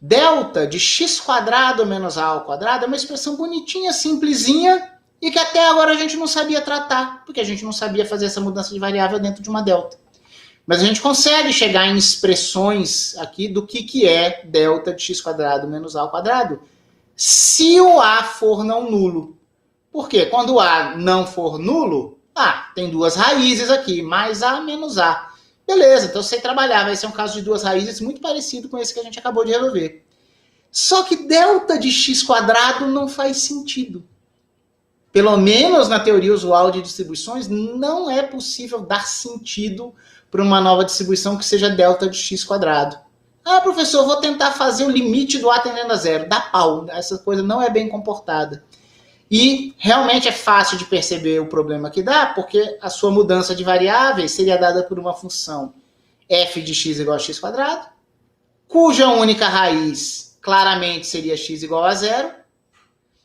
Delta de x² menos a ao quadrado é uma expressão bonitinha, simplesinha, e que até agora a gente não sabia tratar, porque a gente não sabia fazer essa mudança de variável dentro de uma delta. Mas a gente consegue chegar em expressões aqui do que é delta de x² menos a ao quadrado, se o a for não nulo. Por quê? Quando o a não for nulo, tem duas raízes aqui, mais a menos a. Beleza, então eu sei trabalhar, vai ser um caso de duas raízes muito parecido com esse que a gente acabou de resolver. Só que delta de x² não faz sentido. Pelo menos na teoria usual de distribuições, não é possível dar sentido para uma nova distribuição que seja delta de x². Professor, vou tentar fazer o limite do a tendendo a zero. Dá pau, essa coisa não é bem comportada. E realmente é fácil de perceber o problema que dá, porque a sua mudança de variáveis seria dada por uma função f de x igual a x², cuja única raiz claramente seria x igual a zero,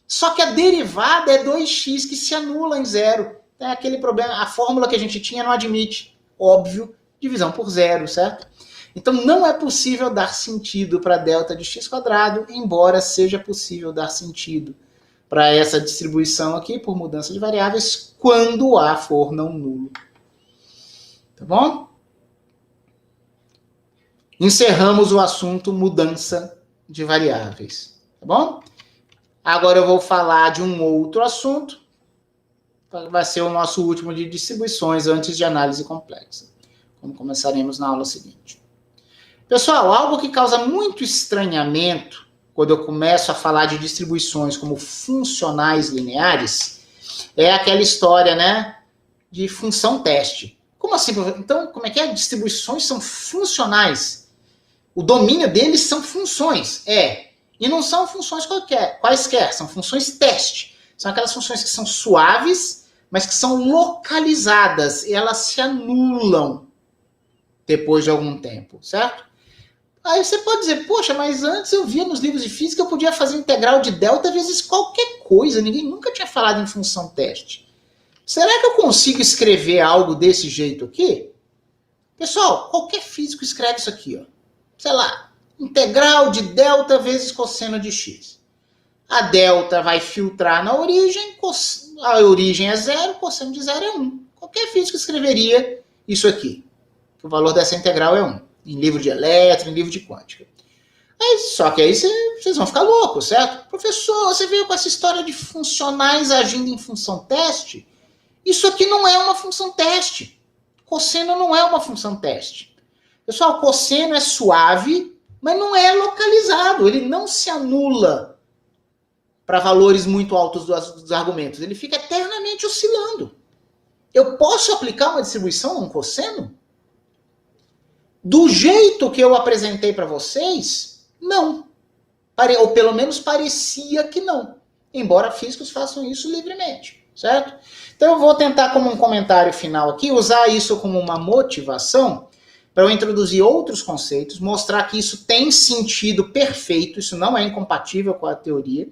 só que a derivada é 2x que se anula em zero. É aquele problema, a fórmula que a gente tinha não admite, óbvio, divisão por zero, certo? Então não é possível dar sentido para delta de x², embora seja possível dar sentido para essa distribuição aqui, por mudança de variáveis, quando o a for não nulo. Tá bom? Encerramos o assunto mudança de variáveis. Tá bom? Agora eu vou falar de um outro assunto, vai ser o nosso último de distribuições antes de análise complexa, como começaremos na aula seguinte. Pessoal, algo que causa muito estranhamento quando eu começo a falar de distribuições como funcionais lineares, é aquela história, né, de função teste. Como assim? Então, como é que é? Distribuições são funcionais. O domínio deles são funções. E não são funções quaisquer, são funções teste. São aquelas funções que são suaves, mas que são localizadas. E elas se anulam depois de algum tempo, certo? Aí você pode dizer, poxa, mas antes eu via nos livros de física, eu podia fazer integral de delta vezes qualquer coisa. Ninguém nunca tinha falado em função teste. Será que eu consigo escrever algo desse jeito aqui? Pessoal, qualquer físico escreve isso aqui, ó. Sei lá, integral de delta vezes cosseno de x. A delta vai filtrar na origem, a origem é zero, cosseno de zero é 1. Qualquer físico escreveria isso aqui. O valor dessa integral é 1. Em livro de elétron, em livro de quântica. Só que aí vocês vão ficar loucos, certo? Professor, você veio com essa história de funcionais agindo em função teste? Isso aqui não é uma função teste. Cosseno não é uma função teste. Pessoal, cosseno é suave, mas não é localizado. Ele não se anula para valores muito altos dos argumentos. Ele fica eternamente oscilando. Eu posso aplicar uma distribuição num cosseno? Do jeito que eu apresentei para vocês, não. Ou pelo menos parecia que não. Embora físicos façam isso livremente, certo? Então eu vou tentar, como um comentário final aqui, usar isso como uma motivação para eu introduzir outros conceitos, mostrar que isso tem sentido perfeito, isso não é incompatível com a teoria.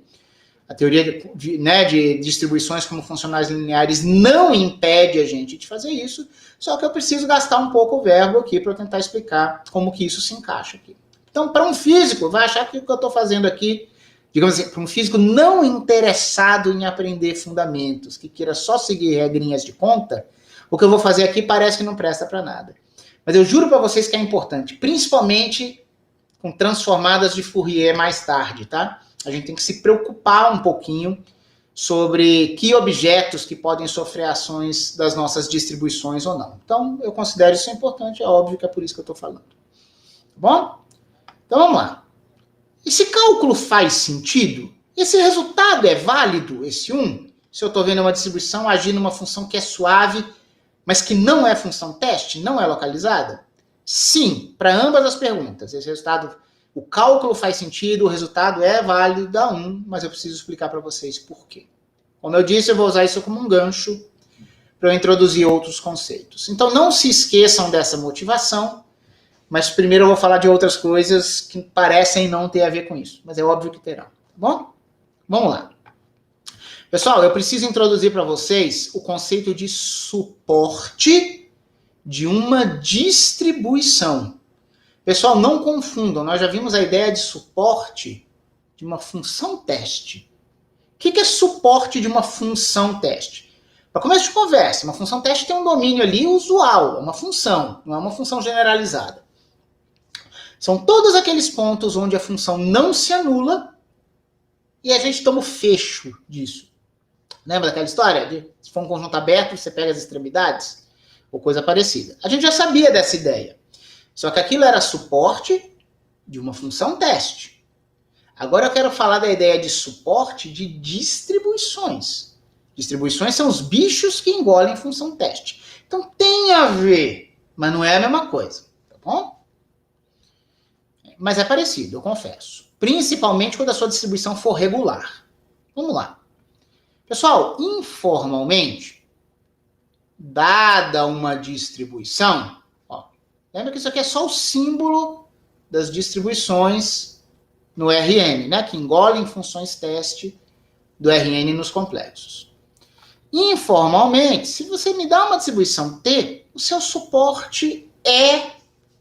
A teoria de distribuições como funcionais lineares não impede a gente de fazer isso, só que eu preciso gastar um pouco o verbo aqui para eu tentar explicar como que isso se encaixa aqui. Então, para um físico, vai achar que o que eu estou fazendo aqui, digamos assim, para um físico não interessado em aprender fundamentos, que queira só seguir regrinhas de conta, o que eu vou fazer aqui parece que não presta para nada. Mas eu juro para vocês que é importante, principalmente com transformadas de Fourier mais tarde, tá? A gente tem que se preocupar um pouquinho sobre que objetos que podem sofrer ações das nossas distribuições ou não. Então, eu considero isso importante, é óbvio que é por isso que eu estou falando. Tá bom? Então, vamos lá. Esse cálculo faz sentido? Esse resultado é válido, esse 1? Se eu estou vendo uma distribuição agir numa função que é suave, mas que não é função teste, não é localizada? Sim, para ambas as perguntas. Esse resultado O cálculo faz sentido, o resultado é válido, dá 1, mas eu preciso explicar para vocês por quê. Como eu disse, eu vou usar isso como um gancho para eu introduzir outros conceitos. Então não se esqueçam dessa motivação, mas primeiro eu vou falar de outras coisas que parecem não ter a ver com isso, mas é óbvio que terão, tá bom? Vamos lá. Pessoal, eu preciso introduzir para vocês o conceito de suporte de uma distribuição. Pessoal, não confundam, nós já vimos a ideia de suporte de uma função teste. O que é suporte de uma função teste? Para começo de conversa, uma função teste tem um domínio ali usual, é uma função, não é uma função generalizada. São todos aqueles pontos onde a função não se anula e a gente toma o fecho disso. Lembra daquela história de se for um conjunto aberto, você pega as extremidades? Ou coisa parecida. A gente já sabia dessa ideia. Só que aquilo era suporte de uma função teste. Agora eu quero falar da ideia de suporte de distribuições. Distribuições são os bichos que engolem função teste. Então tem a ver, mas não é a mesma coisa, tá bom? Mas é parecido, eu confesso. Principalmente quando a sua distribuição for regular. Vamos lá. Pessoal, informalmente, dada uma distribuição, ó, lembra que isso aqui é só o símbolo das distribuições no RN, né? Que engolem funções teste do RN nos complexos. Informalmente, se você me dá uma distribuição T, o seu suporte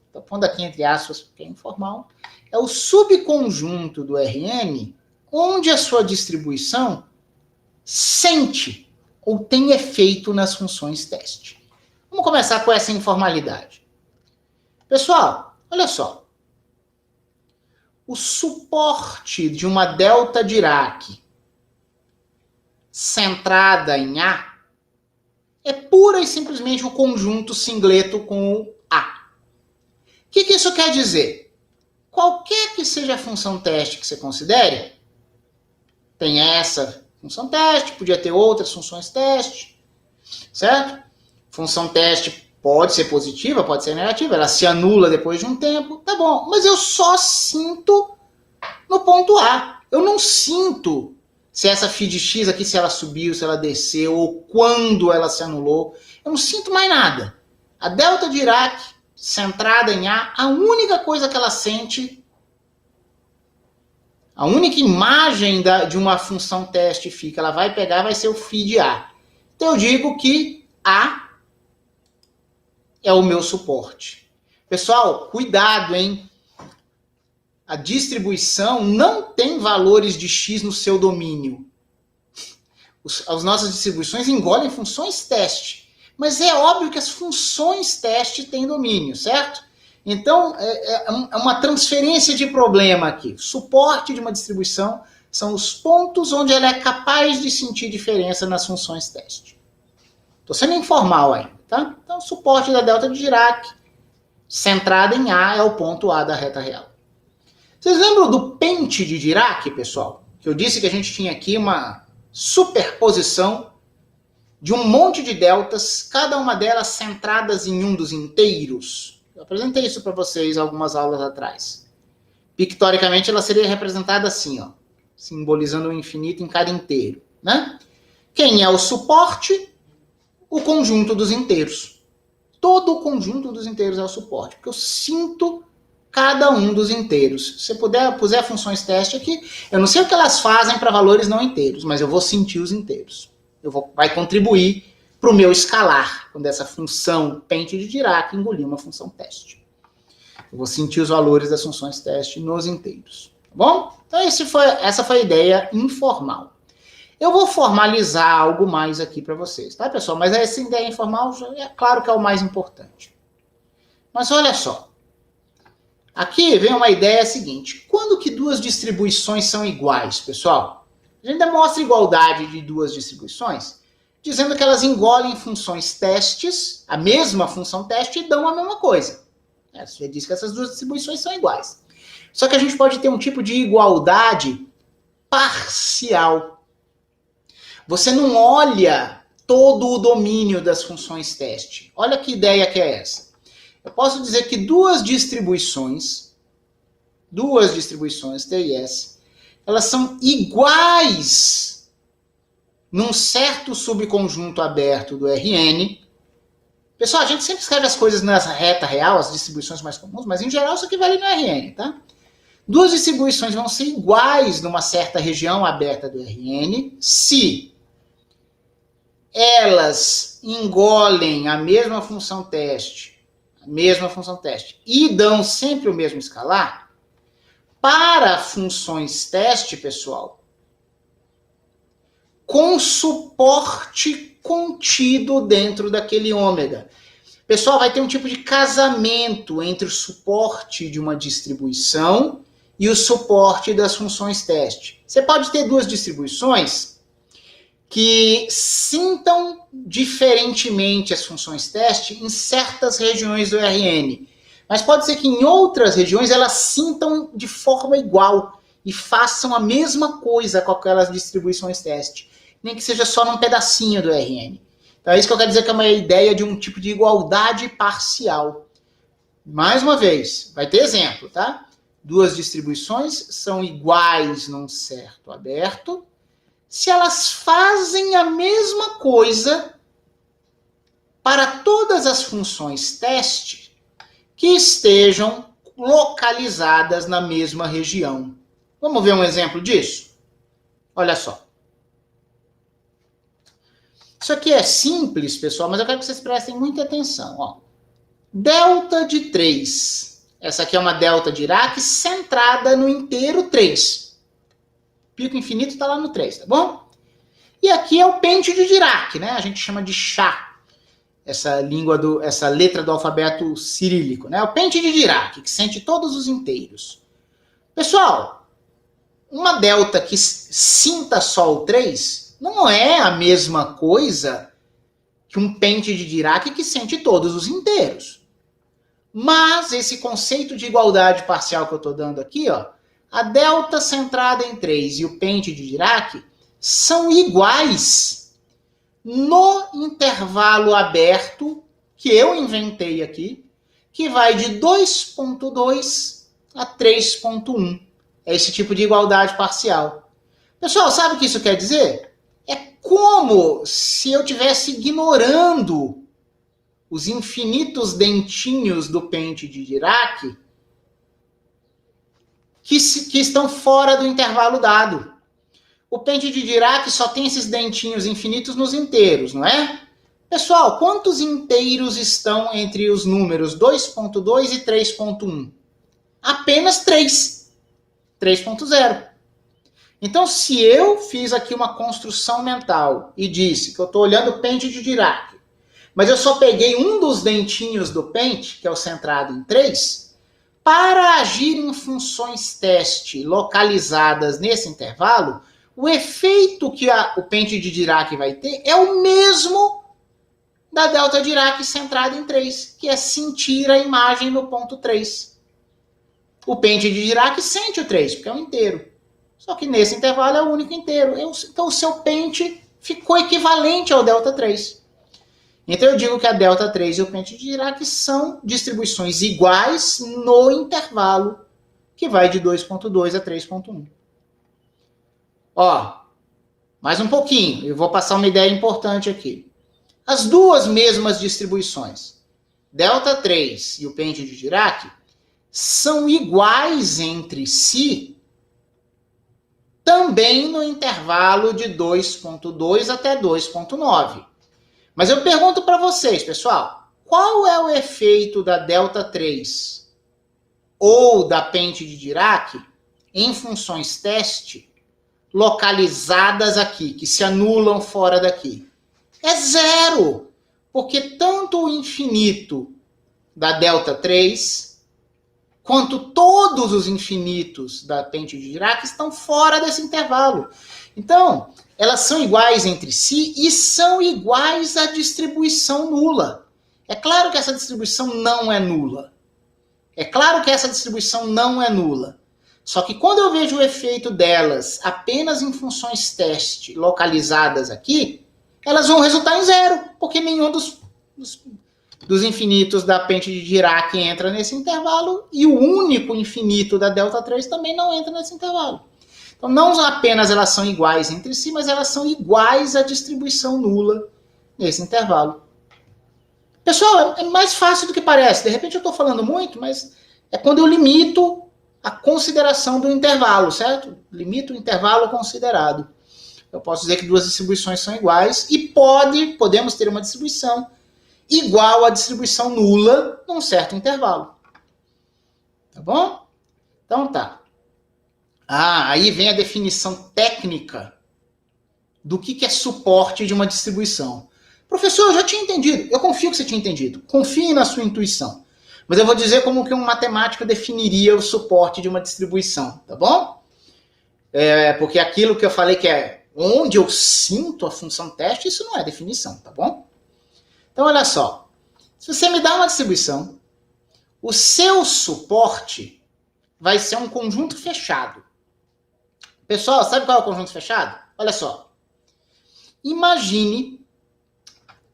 estou pondo aqui entre aspas porque é informal, é o subconjunto do RN onde a sua distribuição sente ou tem efeito nas funções teste. Vamos começar com essa informalidade. Pessoal, olha só. O suporte de uma delta Dirac centrada em A é pura e simplesmente o conjunto singleto com o A. O que isso quer dizer? Qualquer que seja a função teste que você considere, tem essa função teste, podia ter outras funções teste, certo? Função teste pode ser positiva, pode ser negativa, ela se anula depois de um tempo, tá bom, mas eu só sinto no ponto A. Eu não sinto se essa φ de x aqui, se ela subiu, se ela desceu, ou quando ela se anulou. Eu não sinto mais nada. A delta Dirac, centrada em A, a única coisa que ela sente, a única imagem de uma função teste φ que ela vai pegar vai ser o φ de A. Então eu digo que A é o meu suporte. Pessoal, cuidado, hein? A distribuição não tem valores de x no seu domínio. As nossas distribuições engolem funções teste. Mas é óbvio que as funções teste têm domínio, certo? Então, é uma transferência de problema aqui. Suporte de uma distribuição são os pontos onde ela é capaz de sentir diferença nas funções teste. Estou sendo informal ainda, tá? Então, o suporte da delta de Dirac, centrada em A, é o ponto A da reta real. Vocês lembram do pente de Dirac, pessoal? Que eu disse que a gente tinha aqui uma superposição de um monte de deltas, cada uma delas centradas em um dos inteiros. Eu apresentei isso para vocês algumas aulas atrás. Pictoricamente, ela seria representada assim, ó, simbolizando o infinito em cada inteiro, né? Quem é o suporte? O conjunto dos inteiros. Todo o conjunto dos inteiros é o suporte, porque eu sinto cada um dos inteiros. Se você puser funções teste aqui, eu não sei o que elas fazem para valores não inteiros, mas eu vou sentir os inteiros. Vai contribuir para o meu escalar, quando essa função pente de Dirac engolir uma função teste. Eu vou sentir os valores das funções teste nos inteiros. Tá bom? Então essa foi a ideia informal. Eu vou formalizar algo mais aqui para vocês, tá, pessoal? Mas essa ideia informal é claro que é o mais importante. Mas olha só. Aqui vem uma ideia seguinte. Quando que duas distribuições são iguais, pessoal? A gente demonstra igualdade de duas distribuições dizendo que elas engolem funções testes, a mesma função teste, e dão a mesma coisa. Você diz que essas duas distribuições são iguais. Só que a gente pode ter um tipo de igualdade parcial. Você não olha todo o domínio das funções teste. Olha que ideia que é essa. Eu posso dizer que duas distribuições duas distribuições T e S, elas são iguais num certo subconjunto aberto do Rn. Pessoal, a gente sempre escreve as coisas nessa reta real, as distribuições mais comuns, mas em geral isso aqui vale no Rn, tá? Duas distribuições vão ser iguais numa certa região aberta do Rn se elas engolem a mesma função teste, e dão sempre o mesmo escalar. Para funções teste, pessoal, com suporte contido dentro daquele ômega. Pessoal, vai ter um tipo de casamento entre o suporte de uma distribuição e o suporte das funções teste. Você pode ter duas distribuições que sintam diferentemente as funções teste em certas regiões do Rn. Mas pode ser que em outras regiões elas sintam de forma igual e façam a mesma coisa com aquelas distribuições teste, nem que seja só num pedacinho do Rn. Então é isso que eu quero dizer que é uma ideia de um tipo de igualdade parcial. Mais uma vez, vai ter exemplo, tá? Duas distribuições são iguais num certo aberto, se elas fazem a mesma coisa para todas as funções teste que estejam localizadas na mesma região. Vamos ver um exemplo disso? Olha só. Isso aqui é simples, pessoal, mas eu quero que vocês prestem muita atenção. Ó. Delta de 3. Essa aqui é uma delta de Dirac centrada no inteiro 3. Pico infinito está lá no 3, tá bom? E aqui é o pente de Dirac, né? A gente chama de chá, essa letra do alfabeto cirílico, né? O pente de Dirac, que sente todos os inteiros. Pessoal, uma delta que sinta só o 3 não é a mesma coisa que um pente de Dirac que sente todos os inteiros. Mas esse conceito de igualdade parcial que eu estou dando aqui, ó, a delta centrada em 3 e o pente de Dirac são iguais no intervalo aberto que eu inventei aqui, que vai de 2.2 a 3.1. É esse tipo de igualdade parcial. Pessoal, sabe o que isso quer dizer? É como se eu estivesse ignorando os infinitos dentinhos do pente de Dirac que estão fora do intervalo dado. O pente de Dirac só tem esses dentinhos infinitos nos inteiros, não é? Pessoal, quantos inteiros estão entre os números 2.2 e 3.1? Apenas 3. 3.0. Então, se eu fiz aqui uma construção mental e disse que eu estou olhando o pente de Dirac, mas eu só peguei um dos dentinhos do pente, que é o centrado em 3, para agir em funções teste localizadas nesse intervalo, o efeito que o pente de Dirac vai ter é o mesmo da delta Dirac centrada em 3, que é sentir a imagem no ponto 3. O pente de Dirac sente o 3, porque é um inteiro. Só que nesse intervalo é o único inteiro. Então o seu pente ficou equivalente ao delta 3. Então eu digo que a delta 3 e o pente de Dirac são distribuições iguais no intervalo que vai de 2.2 a 3.1. Ó, mais um pouquinho, eu vou passar uma ideia importante aqui. As duas mesmas distribuições, delta 3 e o pente de Dirac, são iguais entre si também no intervalo de 2.2 até 2.9. Mas eu pergunto para vocês, pessoal, qual é o efeito da delta 3 ou da pente de Dirac em funções teste localizadas aqui, que se anulam fora daqui? É zero, porque tanto o infinito da delta 3 quanto todos os infinitos da pente de Dirac estão fora desse intervalo. Então, elas são iguais entre si e são iguais à distribuição nula. É claro que essa distribuição não é nula. Só que quando eu vejo o efeito delas apenas em funções teste localizadas aqui, elas vão resultar em zero, porque nenhum dos dos infinitos da pente de Dirac entra nesse intervalo e o único infinito da delta 3 também não entra nesse intervalo. Então, não apenas elas são iguais entre si, mas elas são iguais à distribuição nula nesse intervalo. Pessoal, é mais fácil do que parece. De repente eu estou falando muito, mas é quando eu limito a consideração do intervalo, certo? Limito o intervalo considerado. Eu posso dizer que duas distribuições são iguais e podemos ter uma distribuição igual à distribuição nula num certo intervalo. Tá bom? Então tá. Aí vem a definição técnica do que é suporte de uma distribuição. Professor, eu já tinha entendido. Eu confio que você tinha entendido. Confie na sua intuição. Mas eu vou dizer como que um matemático definiria o suporte de uma distribuição, tá bom? Porque aquilo que eu falei que é onde eu sinto a função teste, isso não é definição, tá bom? Então, olha só. Se você me dá uma distribuição, o seu suporte vai ser um conjunto fechado. Pessoal, sabe qual é o conjunto fechado? Olha só. Imagine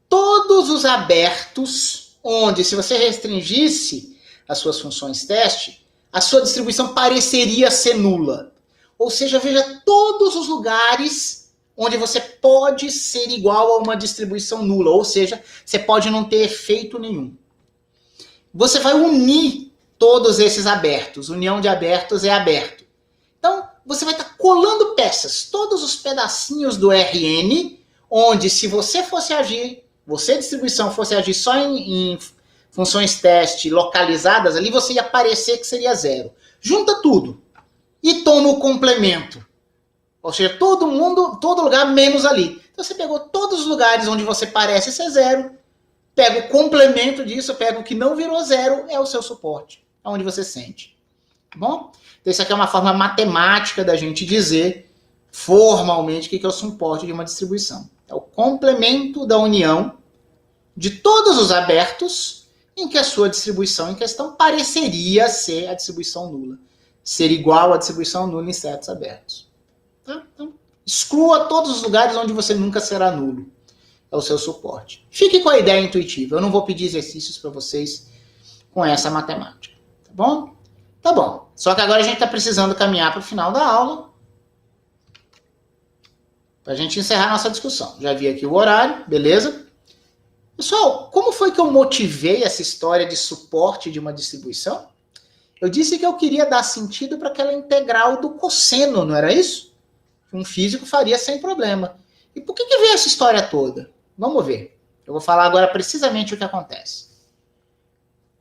todos os abertos onde, se você restringisse as suas funções teste, a sua distribuição pareceria ser nula. Ou seja, veja todos os lugares onde você pode ser igual a uma distribuição nula. Ou seja, você pode não ter efeito nenhum. Você vai unir todos esses abertos. União de abertos é aberto. Então, você vai estar colando peças, todos os pedacinhos do Rn, onde se você fosse agir, distribuição, fosse agir só em funções teste localizadas ali, você ia parecer que seria zero. Junta tudo e toma o complemento. Ou seja, todo lugar menos ali. Então você pegou todos os lugares onde você parece ser zero, pega o complemento disso, pega o que não virou zero, é o seu suporte, é onde você sente. Tá bom? Então isso aqui é uma forma matemática da gente dizer formalmente o que é o suporte de uma distribuição. É o complemento da união de todos os abertos em que a sua distribuição em questão pareceria ser a distribuição nula. Ser igual à distribuição nula em certos abertos. Tá? Então, exclua todos os lugares onde você nunca será nulo. É o seu suporte. Fique com a ideia intuitiva. Eu não vou pedir exercícios para vocês com essa matemática. Tá bom? Tá bom. Só que agora a gente está precisando caminhar para o final da aula. Para a gente encerrar nossa discussão. Já vi aqui o horário, beleza? Pessoal, como foi que eu motivei essa história de suporte de uma distribuição? Eu disse que eu queria dar sentido para aquela integral do cosseno, não era isso? Um físico faria sem problema. E por que veio essa história toda? Vamos ver. Eu vou falar agora precisamente o que acontece.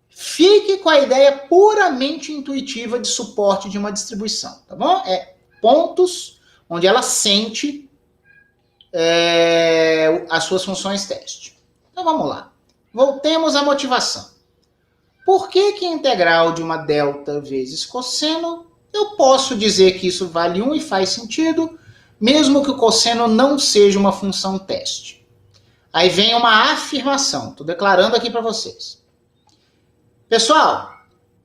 Fique com a ideia puramente intuitiva de suporte de uma distribuição, tá bom? É pontos onde ela sente as suas funções teste. Então vamos lá. Voltemos à motivação. Por que a integral de uma delta vezes cosseno, eu posso dizer que isso vale 1 e faz sentido, mesmo que o cosseno não seja uma função teste. Aí vem uma afirmação, estou declarando aqui para vocês. Pessoal,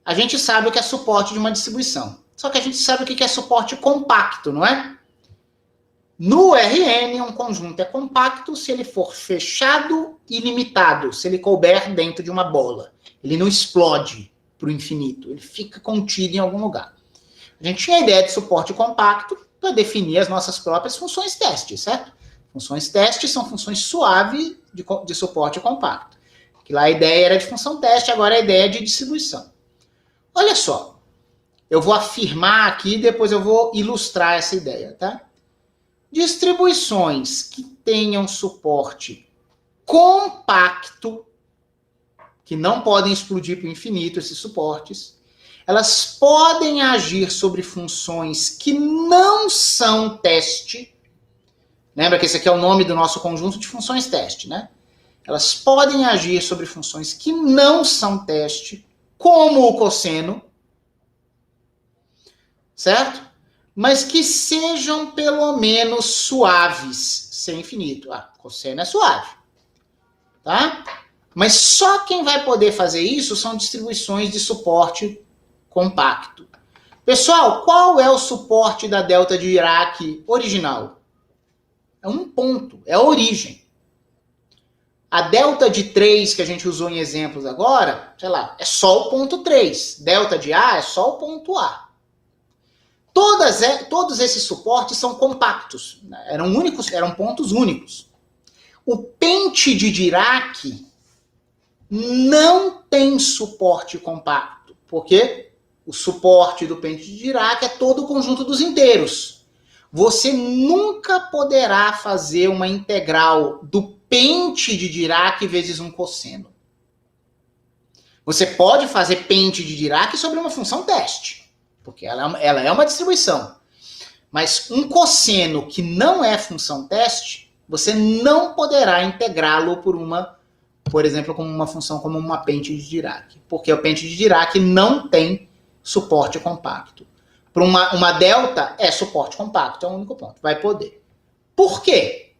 a gente sabe o que é suporte de uma distribuição. Só que a gente sabe o que é suporte compacto, não é? No Rn, um conjunto é compacto se ele for fechado e limitado, se ele couber dentro de uma bola. Ele não explode para o infinito, ele fica contido em algum lugar. A gente tinha a ideia de suporte compacto para definir as nossas próprias funções teste, certo? Funções teste são funções suaves de suporte compacto. Que lá a ideia era de função teste, agora a ideia é de distribuição. Olha só, eu vou afirmar aqui, depois eu vou ilustrar essa ideia, tá? Distribuições que tenham suporte compacto, que não podem explodir para o infinito esses suportes, elas podem agir sobre funções que não são teste. Lembra que esse aqui é o nome do nosso conjunto de funções teste, né? Elas podem agir sobre funções que não são teste, como o cosseno, certo? Mas que sejam pelo menos suaves, sem infinito. Cosseno é suave, tá? Mas só quem vai poder fazer isso são distribuições de suporte compacto. Pessoal, qual é o suporte da delta de Dirac original? É um ponto, é a origem. A delta de 3 que a gente usou em exemplos agora, sei lá, é só o ponto 3. Delta de A é só o ponto A. Todos esses suportes são compactos, né? Eram pontos únicos. O pente de Dirac não tem suporte compacto, porque o suporte do pente de Dirac é todo o conjunto dos inteiros. Você nunca poderá fazer uma integral do pente de Dirac vezes um cosseno. Você pode fazer pente de Dirac sobre uma função teste, porque ela é uma distribuição. Mas um cosseno que não é função teste, você não poderá integrá-lo por exemplo, como uma função como uma pente de Dirac, porque o pente de Dirac não tem suporte compacto. Para uma delta, é suporte compacto, é o único ponto, vai poder. Por quê?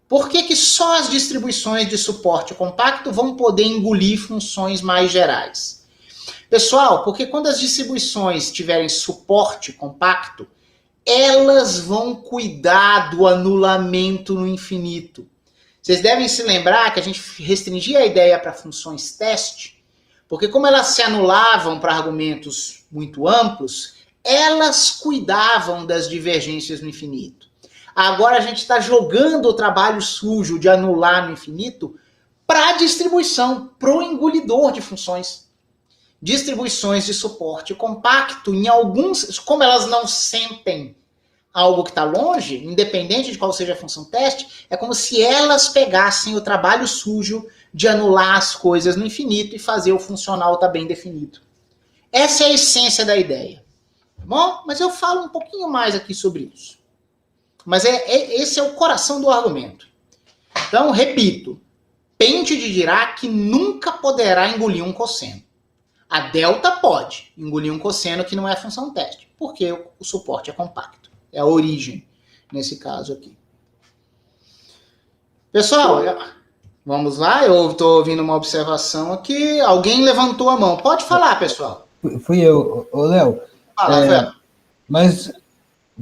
Por que só as distribuições de suporte compacto vão poder engolir funções mais gerais? Pessoal, porque quando as distribuições tiverem suporte compacto, elas vão cuidar do anulamento no infinito. Vocês devem se lembrar que a gente restringia a ideia para funções teste, porque como elas se anulavam para argumentos muito amplos, elas cuidavam das divergências no infinito. Agora a gente está jogando o trabalho sujo de anular no infinito para a distribuição, para o engolidor de funções. Distribuições de suporte compacto, em alguns, como elas não sentem algo que está longe, independente de qual seja a função teste, é como se elas pegassem o trabalho sujo de anular as coisas no infinito e fazer o funcional estar bem definido. Essa é a essência da ideia. Tá bom? Mas eu falo um pouquinho mais aqui sobre isso. Mas esse é o coração do argumento. Então, repito, pente de Dirac nunca poderá engolir um cosseno. A delta pode engolir um cosseno que não é função teste, porque o suporte é compacto. É a origem, nesse caso aqui. Pessoal, vamos lá, eu estou ouvindo uma observação aqui. Alguém levantou a mão. Pode falar, pessoal. Fui eu, Léo. Mas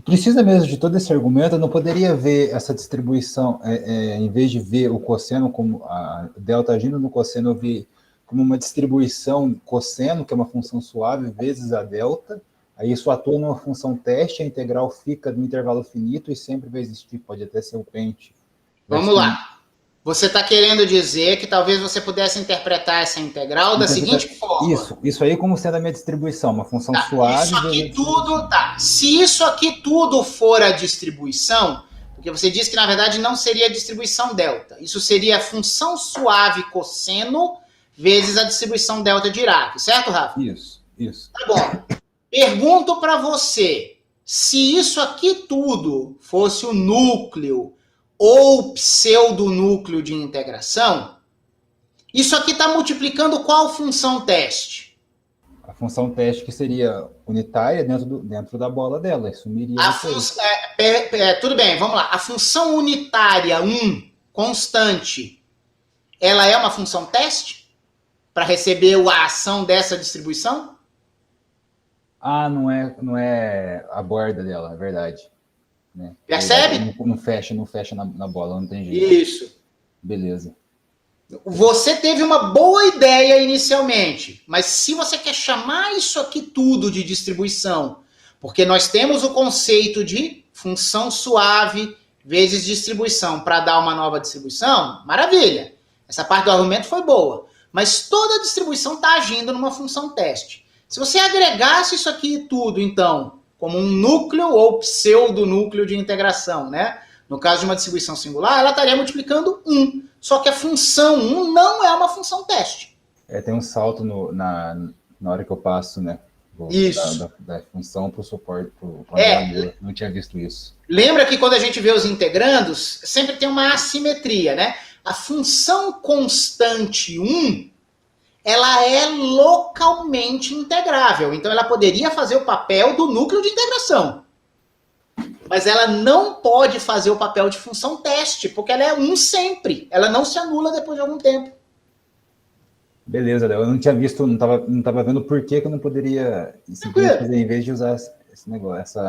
precisa mesmo de todo esse argumento, eu não poderia ver essa distribuição, em vez de ver o cosseno como a delta agindo no cosseno, eu vi como uma distribuição cosseno, que é uma função suave, vezes a delta. Aí isso atua numa função teste, a integral fica no intervalo finito e sempre vai existir, pode até ser o pente. Vamos lá. Você está querendo dizer que talvez você pudesse interpretar essa integral da seguinte forma. Isso aí como sendo a minha distribuição, uma função suave. Isso aqui tudo, Se isso aqui tudo for a distribuição, porque você disse que na verdade não seria a distribuição delta. Isso seria a função suave cosseno vezes a distribuição delta de Dirac, certo, Rafa? Isso. Tá bom. Pergunto para você, se isso aqui tudo fosse o núcleo ou pseudonúcleo de integração, isso aqui está multiplicando qual função teste? A função teste que seria unitária dentro da bola dela, isso sumiria. Tudo bem, vamos lá. A função unitária 1, constante, ela é uma função teste? Para receber a ação dessa distribuição? Não é a borda dela, é verdade. Né? Percebe? Não fecha na bola, não tem jeito. Isso. Beleza. Você teve uma boa ideia inicialmente, mas se você quer chamar isso aqui tudo de distribuição, porque nós temos o conceito de função suave vezes distribuição para dar uma nova distribuição, maravilha. Essa parte do argumento foi boa. Mas toda a distribuição está agindo numa função teste. Se você agregasse isso aqui tudo, então, como um núcleo ou pseudonúcleo de integração, né? No caso de uma distribuição singular, ela estaria multiplicando 1. Só que a função 1 não é uma função teste. Tem um salto na hora que eu passo, né? Isso. Da função para o suporte. Não tinha visto isso. Lembra que quando a gente vê os integrandos, sempre tem uma assimetria, né? A função constante 1, ela é localmente integrável. Então, ela poderia fazer o papel do núcleo de integração. Mas ela não pode fazer o papel de função teste, porque ela é 1 sempre. Ela não se anula depois de algum tempo. Beleza, Léo. Eu não tinha visto, não tava vendo por que eu não poderia fazer, em vez de usar esse negócio.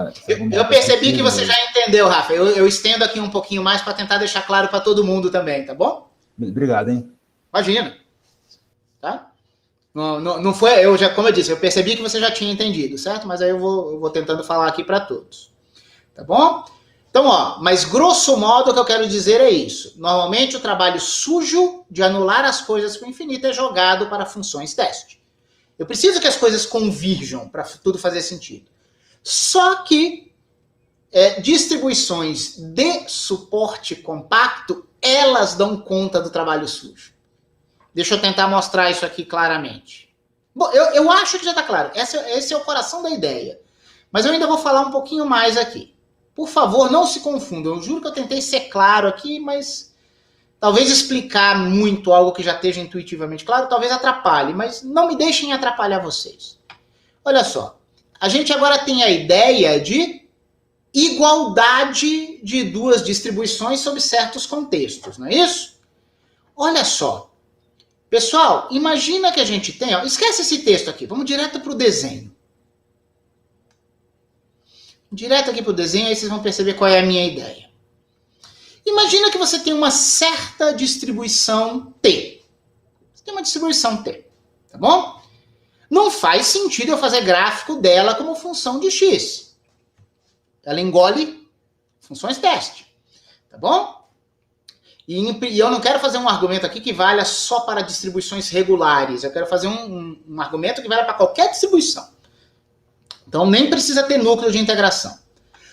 Eu percebi que você já entendeu, Rafa. Eu estendo aqui um pouquinho mais para tentar deixar claro para todo mundo também, tá bom? Obrigado, hein? Imagina. Tá? Não foi, como eu disse, eu percebi que você já tinha entendido, certo? Mas aí eu vou tentando falar aqui para todos. Tá bom? Então, mas grosso modo o que eu quero dizer é isso. Normalmente o trabalho sujo de anular as coisas para o infinito é jogado para funções teste. Eu preciso que as coisas convirjam para tudo fazer sentido. Só que distribuições de suporte compacto, elas dão conta do trabalho sujo. Deixa eu tentar mostrar isso aqui claramente. Bom, eu acho que já está claro. Esse é o coração da ideia. Mas eu ainda vou falar um pouquinho mais aqui. Por favor, não se confundam. Eu juro que eu tentei ser claro aqui, mas talvez explicar muito algo que já esteja intuitivamente claro, talvez atrapalhe, mas não me deixem atrapalhar vocês. Olha só. A gente agora tem a ideia de igualdade de duas distribuições sob certos contextos, não é isso? Olha só. Pessoal, imagina que a gente tem... esquece esse texto aqui, vamos direto para o desenho. Direto aqui para o desenho, aí vocês vão perceber qual é a minha ideia. Imagina que você tem uma certa distribuição T. Você tem uma distribuição T, tá bom? Não faz sentido eu fazer gráfico dela como função de x. Ela engole funções teste, tá bom? E eu não quero fazer um argumento aqui que valha só para distribuições regulares. Eu quero fazer um argumento que valha para qualquer distribuição. Então nem precisa ter núcleo de integração.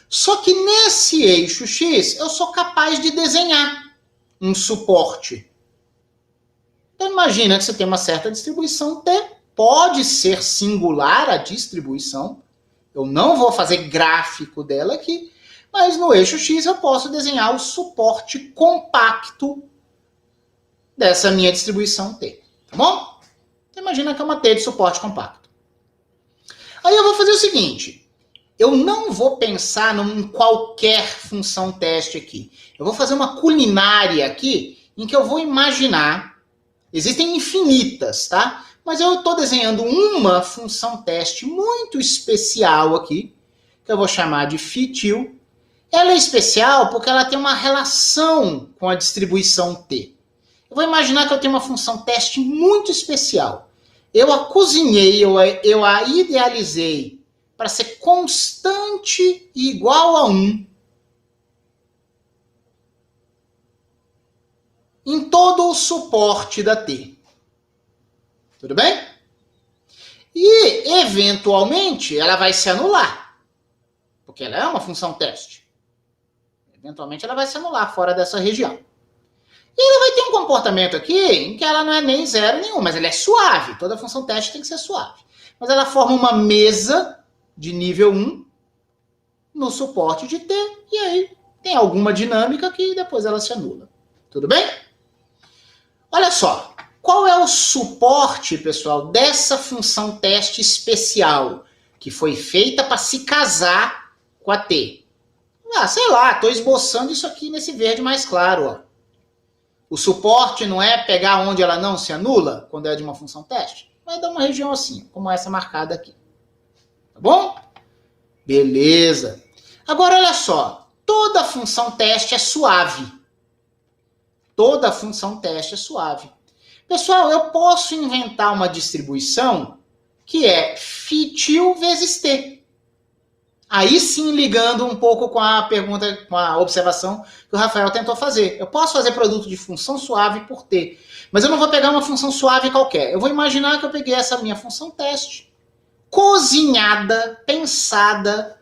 Só que nesse eixo X, eu sou capaz de desenhar um suporte. Então imagina que você tem uma certa distribuição T, pode ser singular a distribuição. Eu não vou fazer gráfico dela aqui, mas no eixo X eu posso desenhar o suporte compacto dessa minha distribuição T. Tá bom? Então imagina que é uma T de suporte compacto. Aí eu vou fazer o seguinte. Eu não vou pensar em qualquer função teste aqui. Eu vou fazer uma culinária aqui em que eu vou imaginar. Existem infinitas, tá? Mas eu estou desenhando uma função teste muito especial aqui, que eu vou chamar de fitil. Ela é especial porque ela tem uma relação com a distribuição T. Eu vou imaginar que eu tenho uma função teste muito especial. Eu a cozinhei, eu a idealizei para ser constante e igual a 1 em todo o suporte da T. Tudo bem? E, eventualmente, ela vai se anular. Porque ela é uma função teste. Eventualmente, ela vai se anular fora dessa região. E ela vai ter um comportamento aqui em que ela não é nem 0 nem 1, mas ela é suave. Toda função teste tem que ser suave. Mas ela forma uma mesa de nível 1 no suporte de T, e aí tem alguma dinâmica que depois ela se anula. Tudo bem? Olha só, qual é o suporte, pessoal, dessa função teste especial que foi feita para se casar com a T? Sei lá, estou esboçando isso aqui nesse verde mais claro. Ó. O suporte não é pegar onde ela não se anula, quando é de uma função teste? Vai dar uma região assim, como essa marcada aqui. Tá bom? Beleza. Agora, olha só. Toda função teste é suave. Toda função teste é suave. Pessoal, eu posso inventar uma distribuição que é fitil vezes T. Aí sim, ligando um pouco com a pergunta, com a observação que o Rafael tentou fazer. Eu posso fazer produto de função suave por T. Mas eu não vou pegar uma função suave qualquer. Eu vou imaginar que eu peguei essa minha função teste, cozinhada, pensada,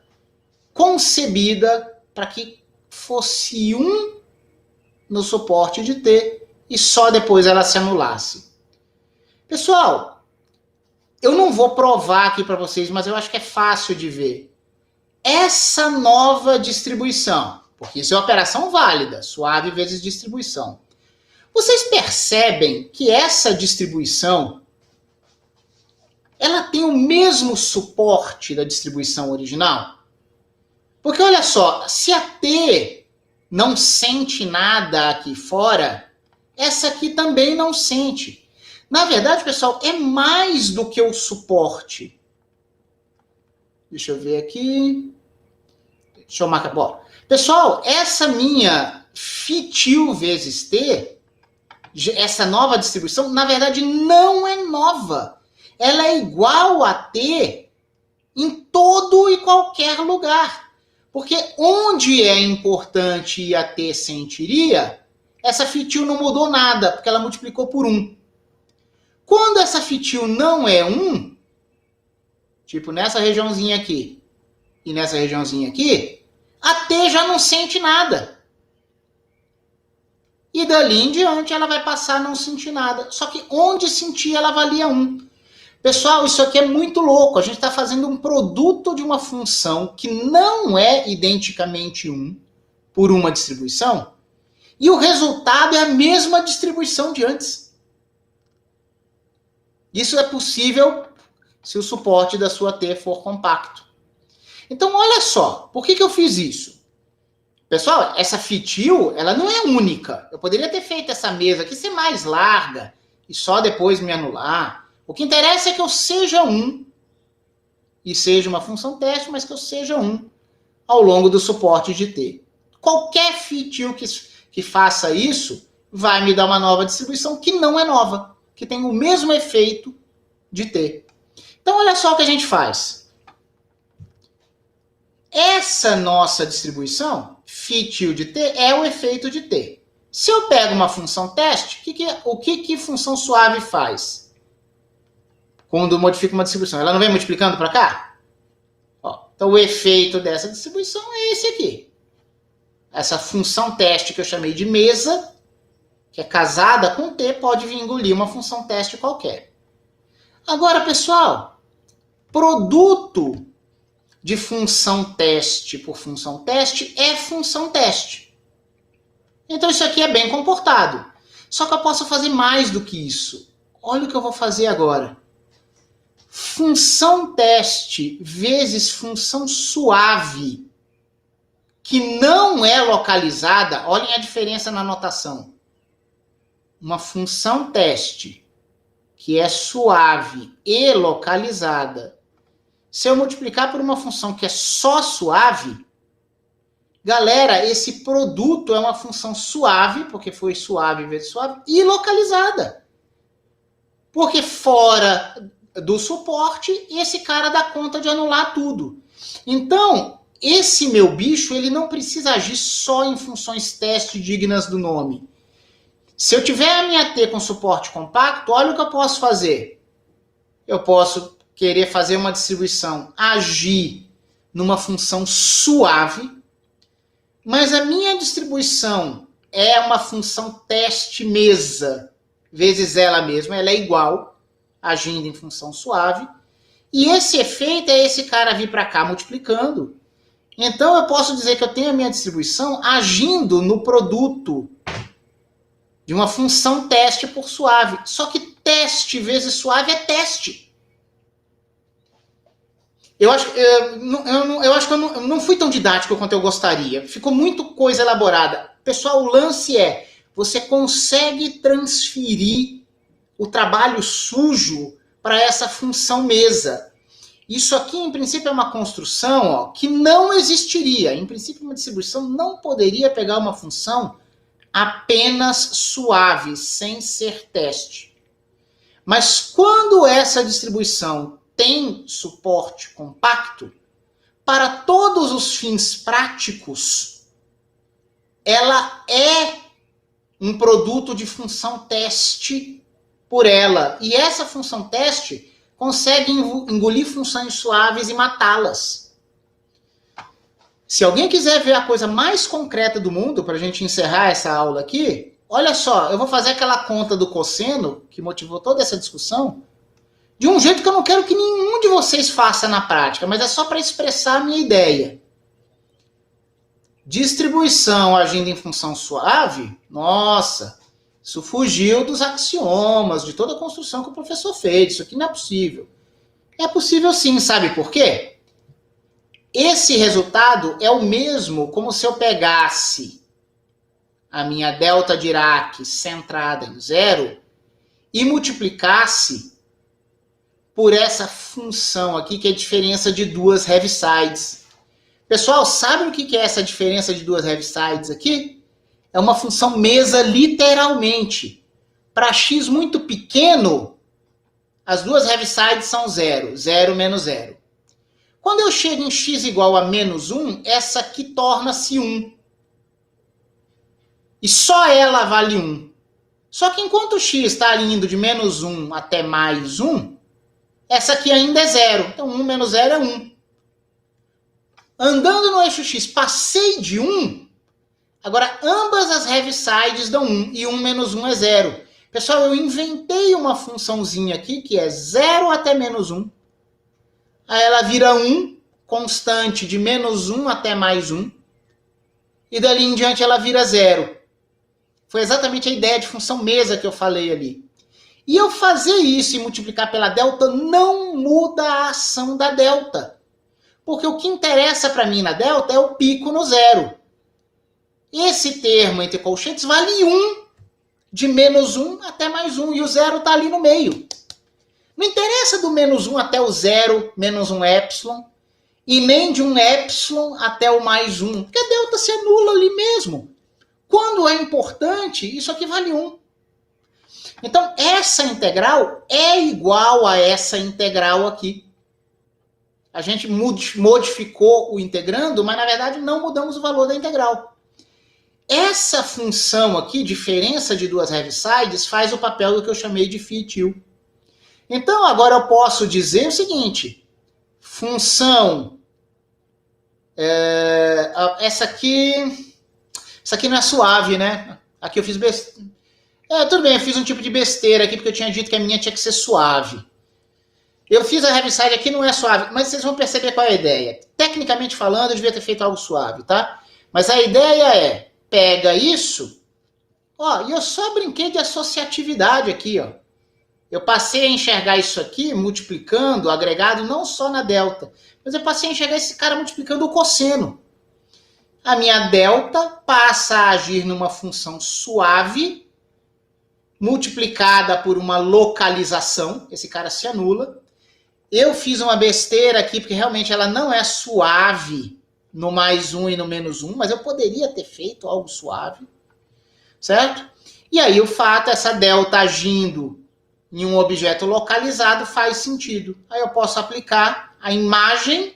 concebida para que fosse 1 no suporte de T e só depois ela se anulasse. Pessoal, eu não vou provar aqui para vocês, mas eu acho que é fácil de ver. Essa nova distribuição, porque isso é operação válida, suave vezes distribuição. Vocês percebem que essa distribuição ela tem o mesmo suporte da distribuição original? Porque olha só, se a T não sente nada aqui fora, essa aqui também não sente. Na verdade, pessoal, é mais do que o suporte. Deixa eu ver aqui. Deixa eu marcar. Bom, pessoal, essa minha fitil vezes T, essa nova distribuição, na verdade, não é nova. Ela é igual a T em todo e qualquer lugar. Porque onde é importante ir a T sentiria, essa fitil não mudou nada, porque ela multiplicou por 1. Quando essa fitil não é 1, tipo nessa regiãozinha aqui e nessa regiãozinha aqui, a T já não sente nada. E dali em diante ela vai passar a não sentir nada. Só que onde sentir ela valia 1. Pessoal, isso aqui é muito louco. A gente está fazendo um produto de uma função que não é identicamente 1 por uma distribuição, e o resultado é a mesma distribuição de antes. Isso é possível se o suporte da sua T for compacto. Então, olha só, por que eu fiz isso? Pessoal, essa fitil, ela não é única. Eu poderia ter feito essa mesa aqui ser mais larga e só depois me anular. O que interessa é que eu seja 1 e seja uma função teste, mas que eu seja 1 ao longo do suporte de T. Qualquer fitil que faça isso vai me dar uma nova distribuição que não é nova, que tem o mesmo efeito de T. Então, olha só o que a gente faz. Essa nossa distribuição, fitil de T, é o efeito de T. Se eu pego uma função teste, o que função suave faz? Quando modifica uma distribuição, ela não vem multiplicando para cá? Ó, então, o efeito dessa distribuição é esse aqui. Essa função teste que eu chamei de mesa, que é casada com T, pode vir engolir uma função teste qualquer. Agora, pessoal, produto de função teste por função teste é função teste. Então, isso aqui é bem comportado. Só que eu posso fazer mais do que isso. Olha o que eu vou fazer agora. Função teste vezes função suave, que não é localizada, olhem a diferença na notação. Uma função teste que é suave e localizada, se eu multiplicar por uma função que é só suave, galera, esse produto é uma função suave, porque foi suave vezes suave, e localizada. Porque fora do suporte, esse cara dá conta de anular tudo. Então, esse meu bicho, ele não precisa agir só em funções teste dignas do nome. Se eu tiver a minha T com suporte compacto, olha o que eu posso fazer. Eu posso querer fazer uma distribuição, agir numa função suave, mas a minha distribuição é uma função teste mesa, vezes ela mesma, ela é igual, agindo em função suave, e esse efeito é esse cara vir para cá multiplicando. Então eu posso dizer que eu tenho a minha distribuição agindo no produto de uma função teste por suave. Só que teste vezes suave é teste. Eu acho que eu não fui tão didático quanto eu gostaria. Ficou muito coisa elaborada. Pessoal, o lance é, você consegue transferir o trabalho sujo para essa função mesa. Isso aqui, em princípio, é uma construção que não existiria. Em princípio, uma distribuição não poderia pegar uma função apenas suave, sem ser teste. Mas quando essa distribuição tem suporte compacto, para todos os fins práticos, ela é um produto de função teste por ela. E essa função teste consegue engolir funções suaves e matá-las. Se alguém quiser ver a coisa mais concreta do mundo, para a gente encerrar essa aula aqui, olha só, eu vou fazer aquela conta do cosseno, que motivou toda essa discussão, de um jeito que eu não quero que nenhum de vocês faça na prática, mas é só para expressar a minha ideia. Distribuição agindo em função suave, nossa, isso fugiu dos axiomas, de toda a construção que o professor fez, isso aqui não é possível. É possível sim, sabe por quê? Esse resultado é o mesmo como se eu pegasse a minha delta de Dirac centrada em 0 e multiplicasse por essa função aqui, que é a diferença de duas heavisides. Pessoal, sabe o que é essa diferença de duas heavisides aqui? É uma função mesa literalmente. Para x muito pequeno, as duas heavisides são 0. 0 menos 0. Quando eu chego em x igual a menos 1, essa aqui torna-se 1. E só ela vale 1. Só que enquanto o x está indo de menos 1 até mais 1, essa aqui ainda é 0. Então 1 menos 0 é 1. Andando no eixo x, passei de 1. Agora ambas as heavisides dão 1. E 1 menos 1 é 0. Pessoal, eu inventei uma funçãozinha aqui que é 0 até menos 1. Aí ela vira 1, constante de menos 1 até mais 1. E dali em diante ela vira 0. Foi exatamente a ideia de função mesa que eu falei ali. E eu fazer isso e multiplicar pela delta não muda a ação da delta. Porque o que interessa para mim na delta é o pico no 0. Esse termo entre colchetes vale 1, de menos 1 até mais 1. E o 0 está ali no meio. Não interessa do menos 1 até o 0, menos um epsilon. E nem de um epsilon até o mais 1. Porque a delta se anula ali mesmo. Quando é importante, isso aqui vale 1. Então, essa integral é igual a essa integral aqui. A gente modificou o integrando, mas na verdade não mudamos o valor da integral. Essa função aqui, diferença de duas heavisides, faz o papel do que eu chamei de phi til. Então, agora eu posso dizer o seguinte. Função... essa aqui não é suave, né? Aqui eu fiz besteira. Tudo bem, eu fiz um tipo de besteira aqui, porque eu tinha dito que a minha tinha que ser suave. Eu fiz a heaviside aqui, não é suave, mas vocês vão perceber qual é a ideia. Tecnicamente falando, eu devia ter feito algo suave, tá? Mas a ideia é, pega isso, ó, e eu só brinquei de associatividade aqui, ó. Eu passei a enxergar isso aqui, multiplicando, agregado, não só na delta, mas eu passei a enxergar esse cara multiplicando o cosseno. A minha delta passa a agir numa função suave, multiplicada por uma localização, esse cara se anula. Eu fiz uma besteira aqui, porque realmente ela não é suave no mais 1 e no menos 1, mas eu poderia ter feito algo suave, certo? E aí o fato, essa delta agindo em um objeto localizado faz sentido. Aí eu posso aplicar a imagem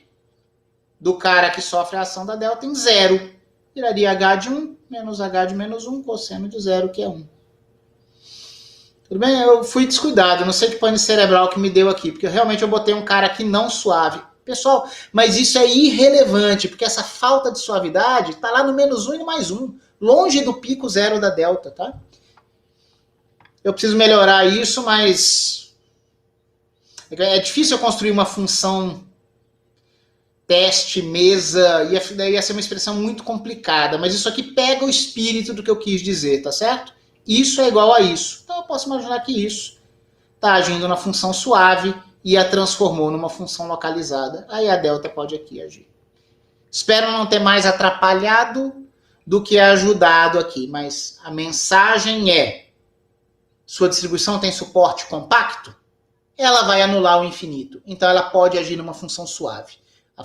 do cara que sofre a ação da delta em 0. Viraria h de 1 menos h de menos 1, cosseno de 0, que é 1. Tudo bem? Eu fui descuidado, não sei que pane cerebral que me deu aqui, porque realmente eu botei um cara aqui não suave. Pessoal, mas isso é irrelevante, porque essa falta de suavidade está lá no menos 1 e no mais 1, longe do pico 0 da delta, tá? Eu preciso melhorar isso, mas é difícil eu construir uma função teste, mesa, ia ser uma expressão muito complicada, mas isso aqui pega o espírito do que eu quis dizer, tá certo? Isso é igual a isso. Então eu posso imaginar que isso está agindo na função suave e a transformou numa função localizada. Aí a delta pode aqui agir. Espero não ter mais atrapalhado do que ajudado aqui, mas a mensagem é: sua distribuição tem suporte compacto? Ela vai anular o infinito. Então ela pode agir numa função suave. A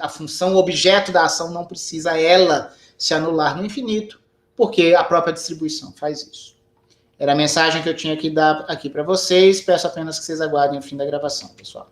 função objeto da ação não precisa ela se anular no infinito, porque a própria distribuição faz isso. Era a mensagem que eu tinha que dar aqui para vocês. Peço apenas que vocês aguardem o fim da gravação, pessoal.